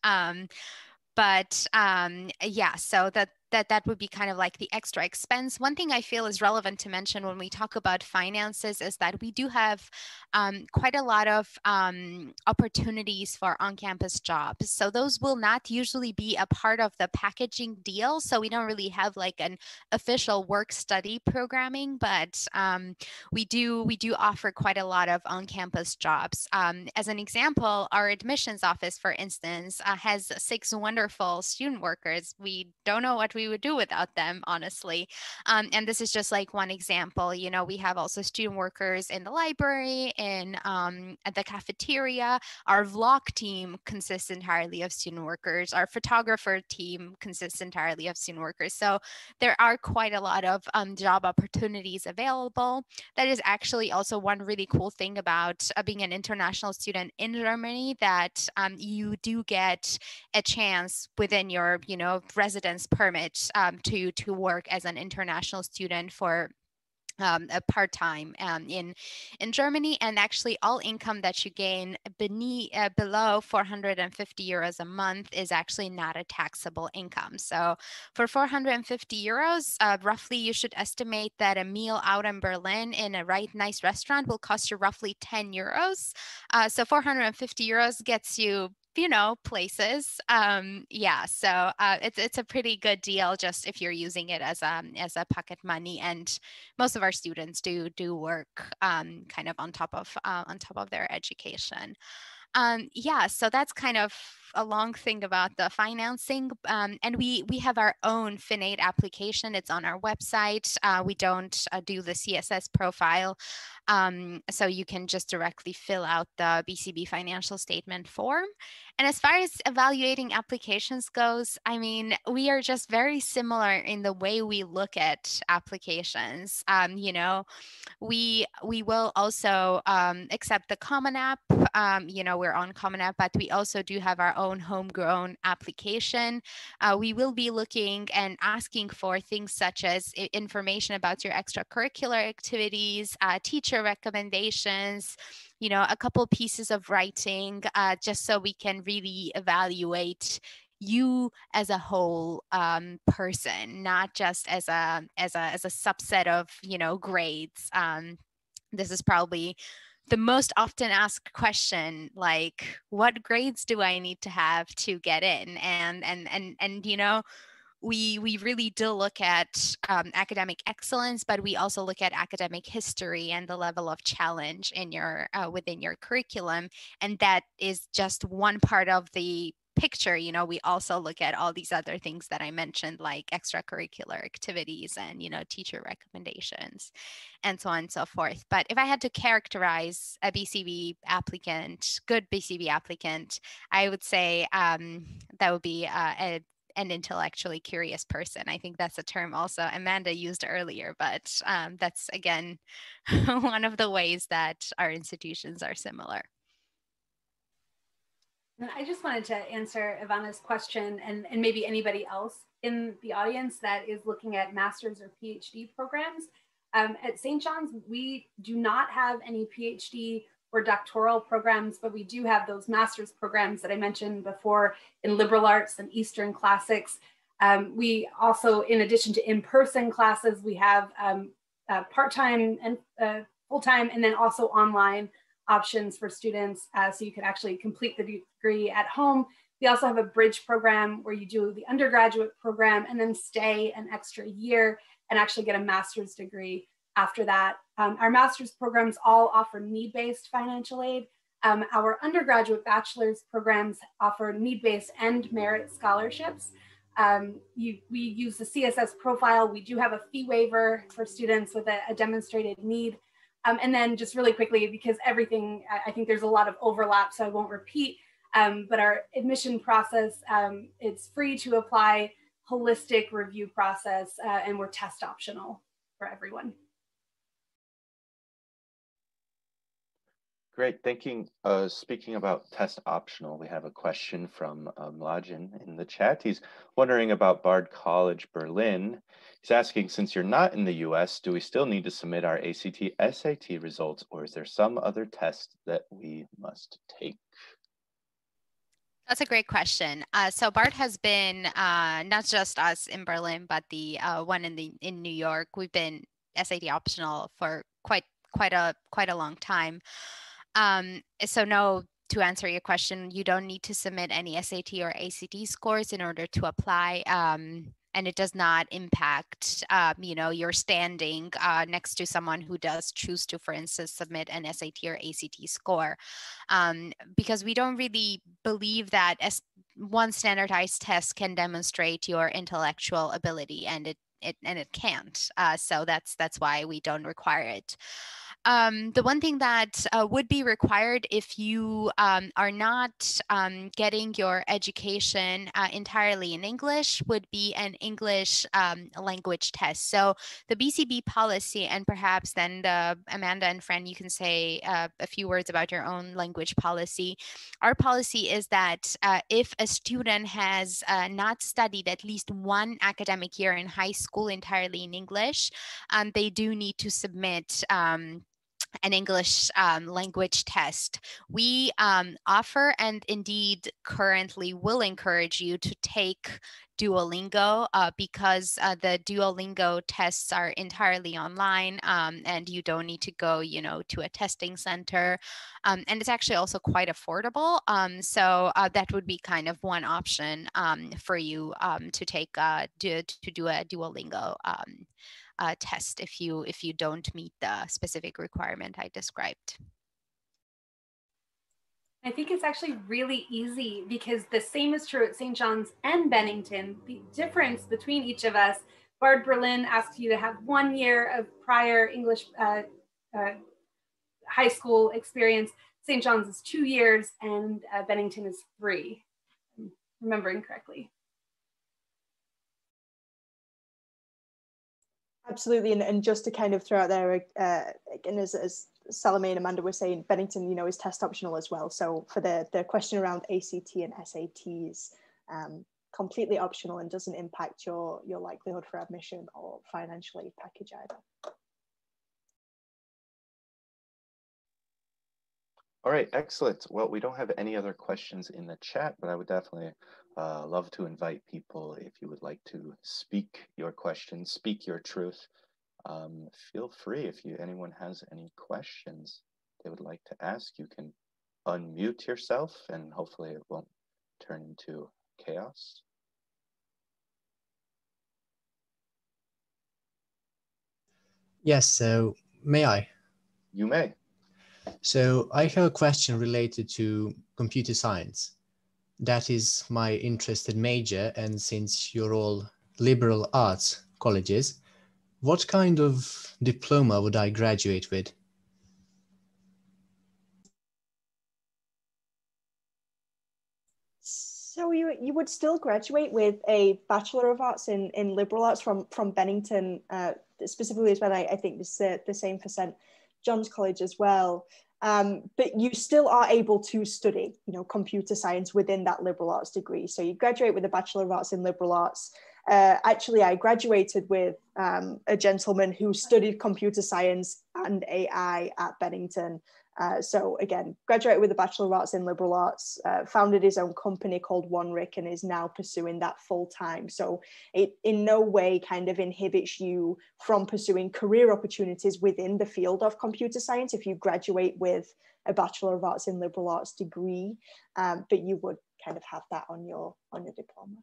Yeah, so that would be kind of like the extra expense. One thing I feel is relevant to mention when we talk about finances is that we do have quite a lot of opportunities for on-campus jobs. So those will not usually be a part of the packaging deal. So we don't really have like an official work-study programming, but we do offer quite a lot of on-campus jobs. As an example, our admissions office, for instance, has 6 wonderful student workers. We don't know what we would do without them, honestly. And this is just like one example. You know, we have also student workers in the library, at the cafeteria. Our vlog team consists entirely of student workers. Our photographer team consists entirely of student workers. So there are quite a lot of job opportunities available. That is actually also one really cool thing about being an international student in Germany, that you do get a chance within your, you know, residence permit to work as an international student for a part-time in Germany. And actually all income that you gain below 450 euros a month is actually not a taxable income. So for 450 euros, roughly you should estimate that a meal out in Berlin in a nice restaurant will cost you roughly 10 euros. So 450 euros gets you, you know, places. Yeah, so it's a pretty good deal just if you're using it as a pocket money. And most of our students do work kind of on top of their education. Yeah, so that's kind of a long thing about the financing. And we have our own FinAid application. It's on our website. We don't do the CSS profile. So you can just directly fill out the BCB financial statement form. And as far as evaluating applications goes, I mean, we are just very similar in the way we look at applications. You know, we will also accept the Common App. You know, we're on Common App, but we also do have our own homegrown application. We will be looking and asking for things such as information about your extracurricular activities, teacher recommendations, you know, a couple pieces of writing, just so we can really evaluate you as a whole person, not just as a subset of, you know, grades. This is probably the most often asked question, like, what grades do I need to have to get in? And you know, we really do look at academic excellence, but we also look at academic history and the level of challenge in your within your curriculum. And that is just one part of the picture. You know, we also look at all these other things that I mentioned, like extracurricular activities and, you know, teacher recommendations and so on and so forth. But if I had to characterize a BCB applicant, good BCB applicant, I would say that would be an intellectually curious person. I think that's a term also Amanda used earlier, but that's, again, one of the ways that our institutions are similar. I just wanted to answer Ivana's question, and maybe anybody else in the audience that is looking at master's or PhD programs. At St. John's, we do not have any PhD or doctoral programs, but we do have those master's programs that I mentioned before in liberal arts and Eastern classics. We also, in addition to in-person classes, we have part-time and full-time, and then also online options for students, so you can actually complete the degree at home. We also have a bridge program where you do the undergraduate program and then stay an extra year and actually get a master's degree after that. Our master's programs all offer need-based financial aid. Our undergraduate bachelor's programs offer need-based and merit scholarships. We use the CSS profile. We do have a fee waiver for students with a demonstrated need. And then just really quickly, because everything, I think there's a lot of overlap, so I won't repeat, but our admission process, it's free to apply, holistic review process, and we're test optional for everyone. Great, speaking about test optional, we have a question from Mladen in the chat. He's wondering about Bard College Berlin. He's asking, since you're not in the US, do we still need to submit our ACT, SAT results, or is there some other test that we must take? That's a great question. So BART has been not just us in Berlin, but the one in New York. We've been SAT optional for quite a long time. So no, to answer your question, you don't need to submit any SAT or ACT scores in order to apply. And it does not impact, your standing next to someone who does choose to, for instance, submit an SAT or ACT score, because we don't really believe that one standardized test can demonstrate your intellectual ability, and it can't. So that's why we don't require it. The one thing that would be required if you are not getting your education entirely in English would be an English language test. So the BCB policy, and perhaps then Amanda and Fran, you can say a few words about your own language policy. Our policy is that if a student has not studied at least one academic year in high school entirely in English, they do need to submit an English language test. We offer and indeed currently will encourage you to take Duolingo because the Duolingo tests are entirely online, and you don't need to go, to a testing center. And it's actually also quite affordable. So that would be kind of one option for you to take to do a Duolingo test if you don't meet the specific requirement I described. I think it's actually really easy because the same is true at St. John's and Bennington. The difference between each of us, Bard Berlin asks you to have 1 year of prior English high school experience. St. John's is 2 years and Bennington is 3, remembering correctly. Absolutely, and just to kind of throw out there, again, as Salome and Amanda were saying, Bennington, is test optional as well. So for the question around ACT and SATs, completely optional and doesn't impact your likelihood for admission or financial aid package either. All right, excellent. Well, we don't have any other questions in the chat, but I would definitely love to invite people, if you would like to speak your questions, speak your truth. Feel free if anyone has any questions they would like to ask. You can unmute yourself and hopefully it won't turn into chaos. Yes, so may I? You may. So I have a question related to computer science. That is my interested major, and since you're all liberal arts colleges, what kind of diploma would I graduate with? So you would still graduate with a Bachelor of Arts in Liberal Arts from Bennington, specifically as well. I think this is the same for St. John's College as well. But you still are able to study, computer science within that liberal arts degree. So you graduate with a Bachelor of Arts in Liberal Arts. Actually, I graduated with a gentleman who studied computer science and AI at Bennington. So again, graduated with a Bachelor of Arts in Liberal Arts, founded his own company called One Rick and is now pursuing that full time. So it in no way kind of inhibits you from pursuing career opportunities within the field of computer science if you graduate with a Bachelor of Arts in Liberal Arts degree, but you would kind of have that on your diploma.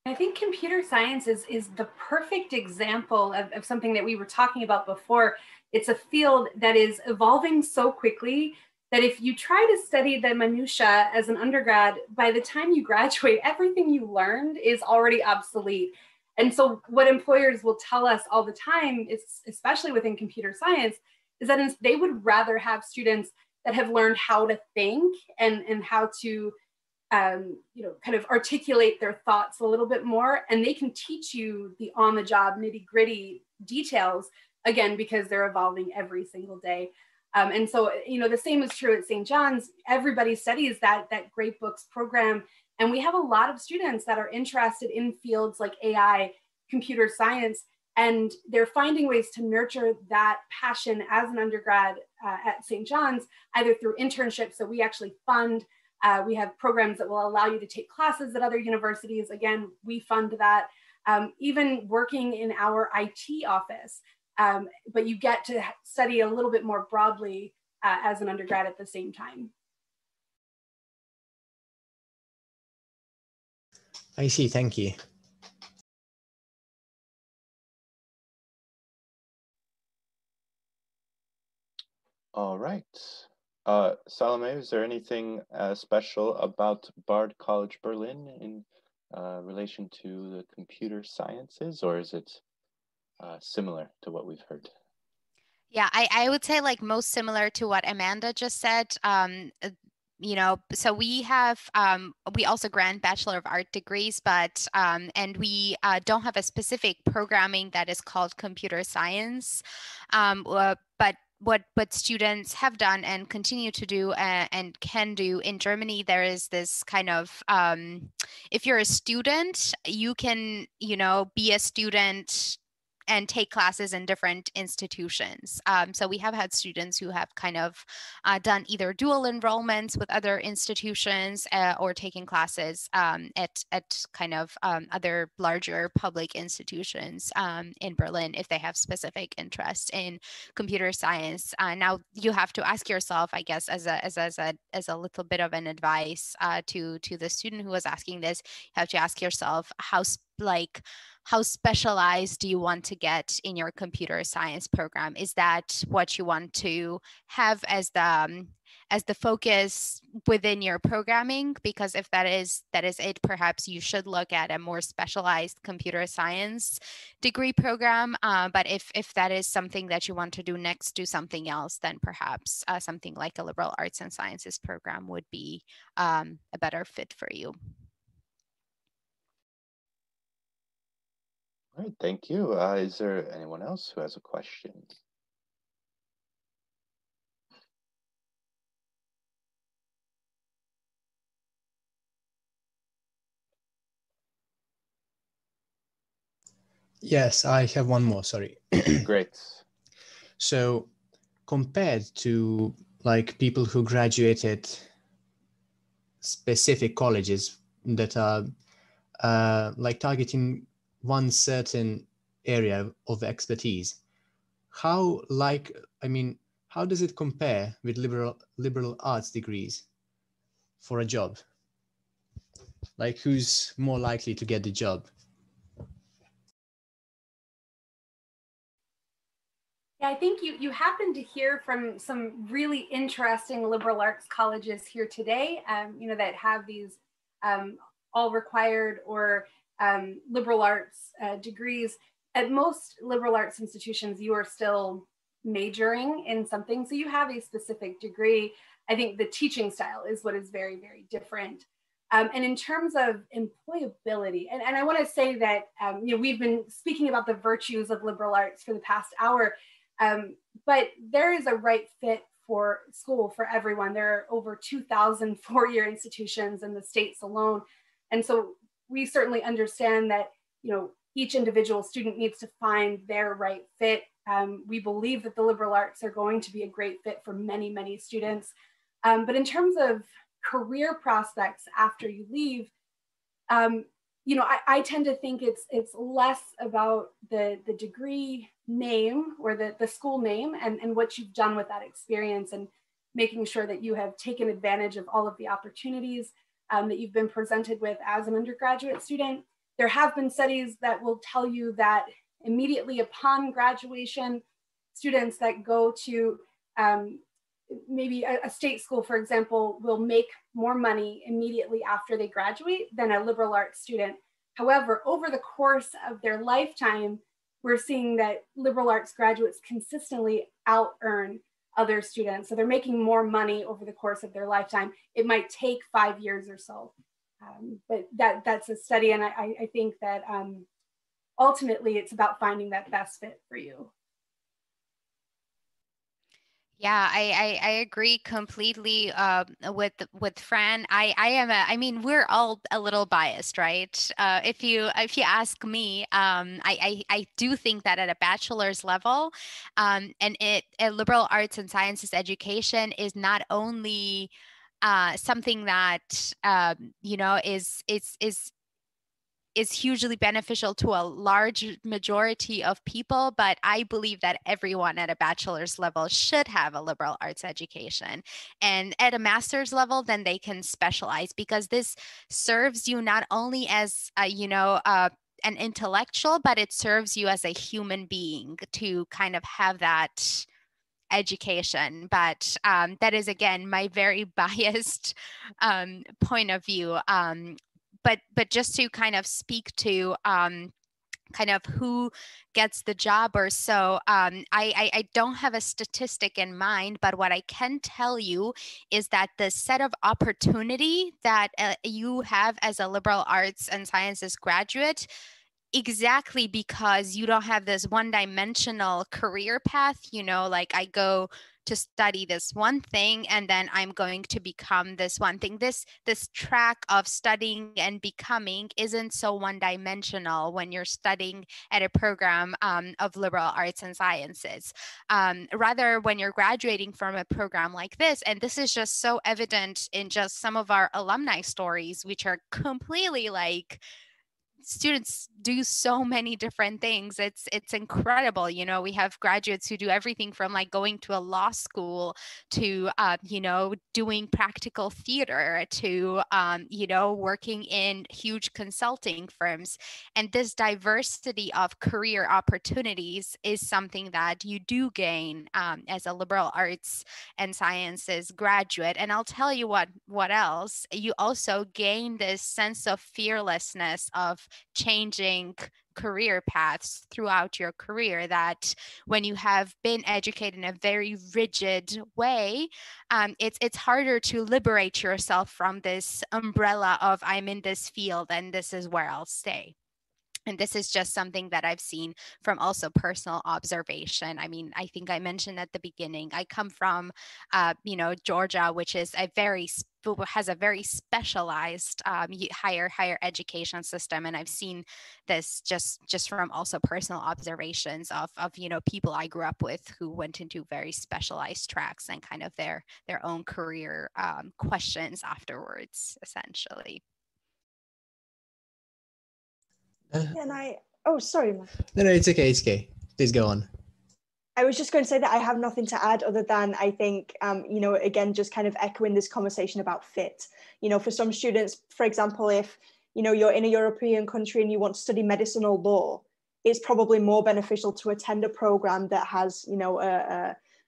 I think computer science is the perfect example of something that we were talking about before. It's a field that is evolving so quickly that if you try to study the minutia as an undergrad, by the time you graduate, everything you learned is already obsolete. And so what employers will tell us all the time, is, especially within computer science, is that they would rather have students that have learned how to think and how to kind of articulate their thoughts a little bit more, and they can teach you the on-the-job nitty-gritty details, again, because they're evolving every single day. And so, the same is true at St. John's. Everybody studies that Great Books program, and we have a lot of students that are interested in fields like AI, computer science, and they're finding ways to nurture that passion as an undergrad at St. John's, either through internships that we actually fund. We have programs that will allow you to take classes at other universities. Again, we fund that. Even working in our IT office, but you get to study a little bit more broadly as an undergrad at the same time. I see, thank you. All right. Salome, is there anything special about Bard College Berlin in relation to the computer sciences, or is it similar to what we've heard? Yeah, I would say like most similar to what Amanda just said. So we have, we also grant Bachelor of Art degrees, but, and we don't have a specific programming that is called computer science. But what students have done and continue to do and can do in Germany, there is this kind of, if you're a student, you can, be a student and take classes in different institutions. So we have had students who have kind of done either dual enrollments with other institutions or taking classes at kind of other larger public institutions in Berlin if they have specific interest in computer science. Now you have to ask yourself, I guess, as a little bit of an advice to the student who was asking this, you have to ask yourself how specialized do you want to get in your computer science program? Is that what you want to have as the focus within your programming? Because if that is it, perhaps you should look at a more specialized computer science degree program. But if that is something that you want to do next, do something else, then perhaps something like a liberal arts and sciences program would be a better fit for you. All right, thank you. Is there anyone else who has a question? Yes, I have one more, sorry. Great. So compared to like people who graduated specific colleges that are like targeting one certain area of expertise, how does it compare with liberal arts degrees for a job? Like, who's more likely to get the job? Yeah, I think you happen to hear from some really interesting liberal arts colleges here today, that have these all required or liberal arts degrees. At most liberal arts institutions, you are still majoring in something. So you have a specific degree. I think the teaching style is what is very, very different. And in terms of employability, and I want to say that, we've been speaking about the virtues of liberal arts for the past hour, but there is a right fit for school for everyone. There are over 2,000 four-year institutions in the States alone. And so we certainly understand that, each individual student needs to find their right fit. We believe that the liberal arts are going to be a great fit for many, many students. But in terms of career prospects after you leave, I tend to think it's less about the degree name or the school name and what you've done with that experience, and making sure that you have taken advantage of all of the opportunities that you've been presented with as an undergraduate student. There have been studies that will tell you that immediately upon graduation, students that go to maybe a state school, for example, will make more money immediately after they graduate than a liberal arts student However, over the course of their lifetime, we're seeing that liberal arts graduates consistently out-earn other students. So they're making more money over the course of their lifetime. It might take 5 years or so. But that's a study. And I think that ultimately it's about finding that best fit for you. Yeah, I agree completely with Fran. I mean, we're all a little biased, right? If you ask me, I do think that at a bachelor's level, and a liberal arts and sciences education is not only something that you know is hugely beneficial to a large majority of people, but I believe that everyone at a bachelor's level should have a liberal arts education. And at a master's level, then they can specialize, because this serves you not only as, an intellectual, but it serves you as a human being to kind of have that education. But that is, again, my very biased point of view. But just to kind of speak to kind of who gets the job or so, I don't have a statistic in mind, but what I can tell you is that the set of opportunity that you have as a liberal arts and sciences graduate, exactly because you don't have this one-dimensional career path, like I go to study this one thing and then I'm going to become this one thing. This track of studying and becoming isn't so one-dimensional when you're studying at a program of liberal arts and sciences. Rather, when you're graduating from a program like this, and this is just so evident in just some of our alumni stories, which are completely like, students do so many different things. It's incredible. We have graduates who do everything from like going to a law school to, doing practical theater to, working in huge consulting firms. And this diversity of career opportunities is something that you do gain as a liberal arts and sciences graduate. And I'll tell you what else, you also gain this sense of fearlessness of changing career paths throughout your career, that when you have been educated in a very rigid way, it's harder to liberate yourself from this umbrella of I'm in this field and this is where I'll stay. And this is just something that I've seen from also personal observation. I mean, I think I mentioned at the beginning, I come from, Georgia, which is has a very specialized higher education system. And I've seen this just from also personal observations of people I grew up with who went into very specialized tracks and kind of their own career questions afterwards, essentially. Oh, sorry. No, it's okay. It's okay. Please go on. I was just going to say that I have nothing to add other than I think, again, just kind of echoing this conversation about fit. For some students, for example, if, you're in a European country and you want to study medicine or law, it's probably more beneficial to attend a program that has,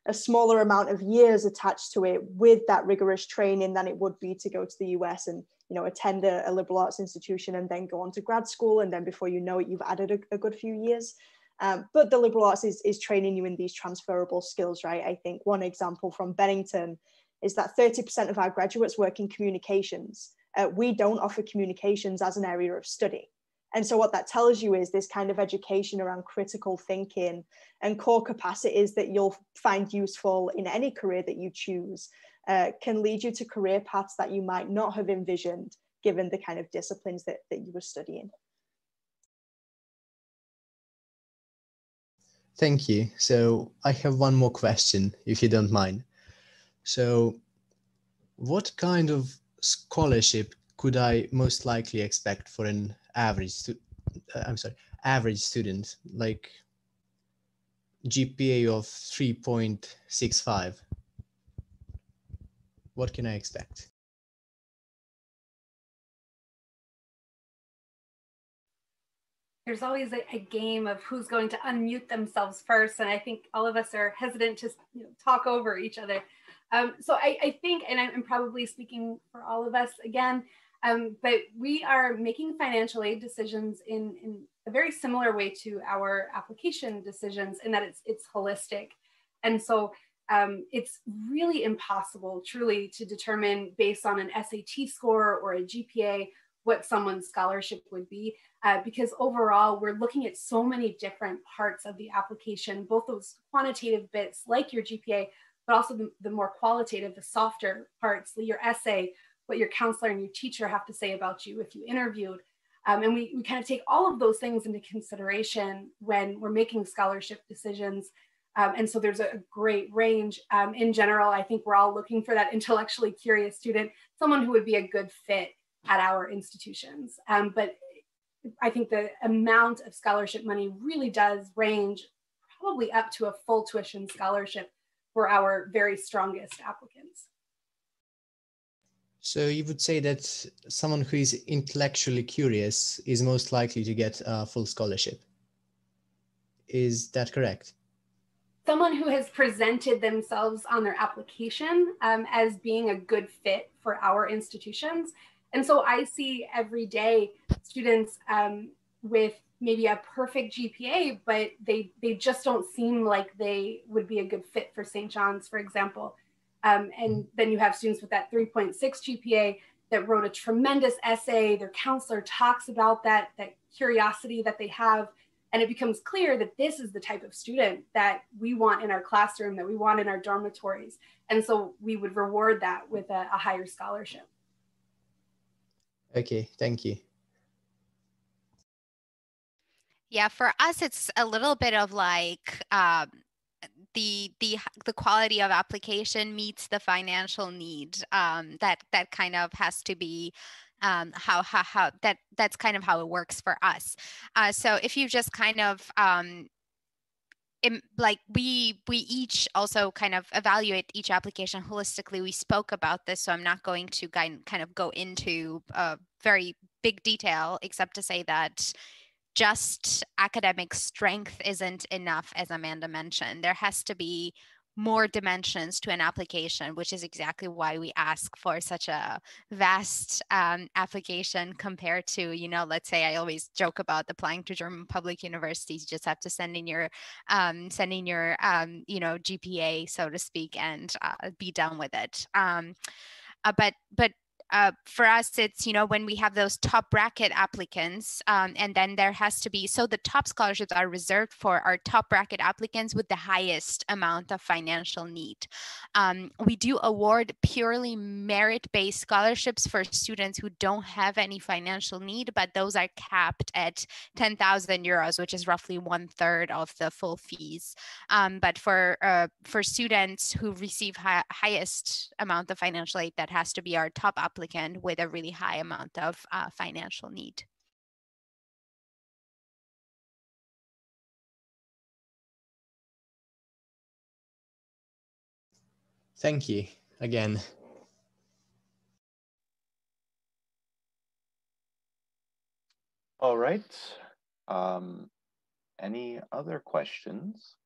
a smaller amount of years attached to it with that rigorous training than it would be to go to the US and, attend a liberal arts institution and then go on to grad school. And then before you know it, you've added a good few years. But the liberal arts is training you in these transferable skills, right? I think one example from Bennington is that 30% of our graduates work in communications. We don't offer communications as an area of study. And so what that tells you is this kind of education around critical thinking and core capacities that you'll find useful in any career that you choose can lead you to career paths that you might not have envisioned given the kind of disciplines that you were studying. Thank you. So I have one more question, if you don't mind. So what kind of scholarship could I most likely expect for an average student, like GPA of 3.65? What can I expect? There's always a game of who's going to unmute themselves first. And I think all of us are hesitant to talk over each other. So I think, and I'm probably speaking for all of us again, But we are making financial aid decisions in a very similar way to our application decisions, in that it's holistic. And so it's really impossible truly to determine based on an SAT score or a GPA what someone's scholarship would be, because overall we're looking at so many different parts of the application, both those quantitative bits like your GPA, but also the more qualitative, the softer parts, your essay, what your counselor and your teacher have to say about you if you interviewed. And we kind of take all of those things into consideration when we're making scholarship decisions. And so there's a great range. In general, I think we're all looking for that intellectually curious student, someone who would be a good fit at our institutions. But I think the amount of scholarship money really does range probably up to a full tuition scholarship for our very strongest applicants. So you would say that someone who is intellectually curious is most likely to get a full scholarship. Is that correct? Someone who has presented themselves on their application as being a good fit for our institutions. And so I see every day students with maybe a perfect GPA, but they just don't seem like they would be a good fit for St. John's, for example. And then you have students with that 3.6 GPA that wrote a tremendous essay. Their counselor talks about that curiosity that they have. And it becomes clear that this is the type of student that we want in our classroom, that we want in our dormitories. And so we would reward that with a higher scholarship. Okay, thank you. Yeah, for us, it's a little bit of like the quality of application meets the financial need. That kind of has to be that's kind of how it works for us. So if you just kind of like we each also kind of evaluate each application holistically. We spoke about this, so I'm not going to kind of go into very big detail, except to say that just academic strength isn't enough, as Amanda mentioned. There has to be more dimensions to an application, which is exactly why we ask for such a vast application compared to, let's say, I always joke about applying to German public universities. You just have to send in your GPA, so to speak, and be done with it. But for us, it's, when we have those top bracket applicants, and then there has to be, so the top scholarships are reserved for our top bracket applicants with the highest amount of financial need. We do award purely merit-based scholarships for students who don't have any financial need, but those are capped at 10,000 euros, which is roughly 1/3 of the full fees. But for students who receive highest amount of financial aid, that has to be our top applicant with a really high amount of financial need. Thank you again. All right. Any other questions?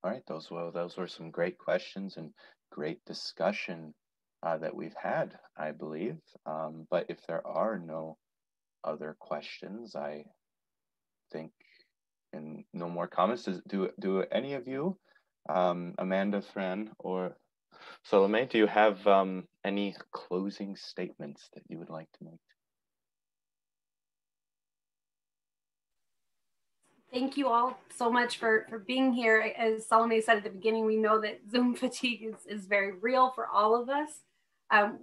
All right, those were some great questions and great discussion that we've had, I believe. But if there are no other questions, I think, and no more comments, do any of you, Amanda, Fran, or Salome, do you have any closing statements that you would like to make? Thank you all so much for being here. As Salome said at the beginning, we know that Zoom fatigue is very real for all of us.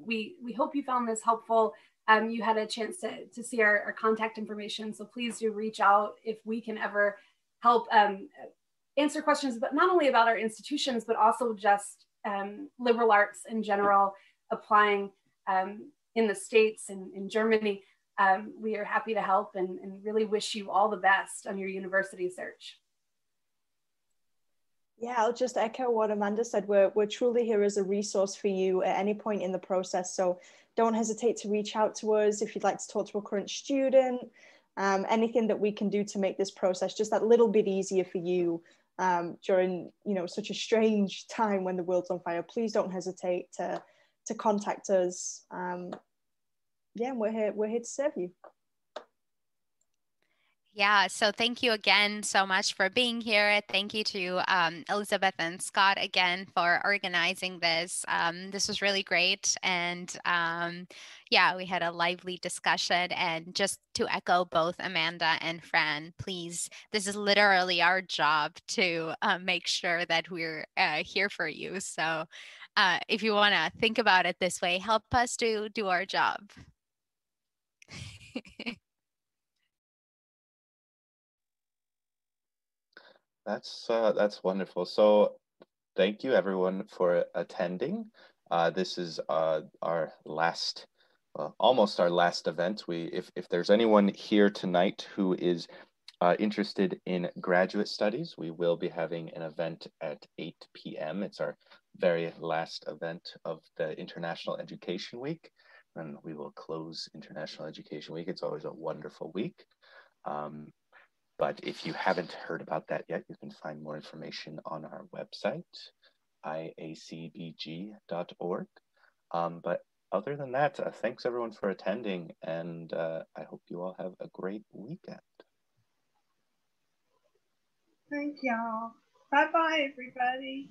We hope you found this helpful. You had a chance to see our contact information, so please do reach out if we can ever help answer questions, but not only about our institutions, but also just liberal arts in general, applying in the States and in Germany. We are happy to help and really wish you all the best on your university search. Yeah, I'll just echo what Amanda said. We're truly here as a resource for you at any point in the process. So don't hesitate to reach out to us if you'd like to talk to a current student, anything that we can do to make this process just that little bit easier for you during, you know, such a strange time when the world's on fire, please don't hesitate to contact us. Yeah, we're here to serve you. Yeah, so thank you again so much for being here. Thank you to Elizabeth and Scott again for organizing this. This was really great. And yeah, we had a lively discussion. And just to echo both Amanda and Fran, please, this is literally our job to make sure that we're here for you. So if you want to think about it this way, help us to do our job. That's wonderful. So thank you everyone for attending. This is our last, almost our last event. If there's anyone here tonight who is interested in graduate studies, we will be having an event at 8 p.m. It's our very last event of the International Education Week, and we will close International Education Week. It's always a wonderful week. But if you haven't heard about that yet, you can find more information on our website, iacbg.org. But other than that, thanks everyone for attending, and I hope you all have a great weekend. Thank y'all. Bye-bye, everybody.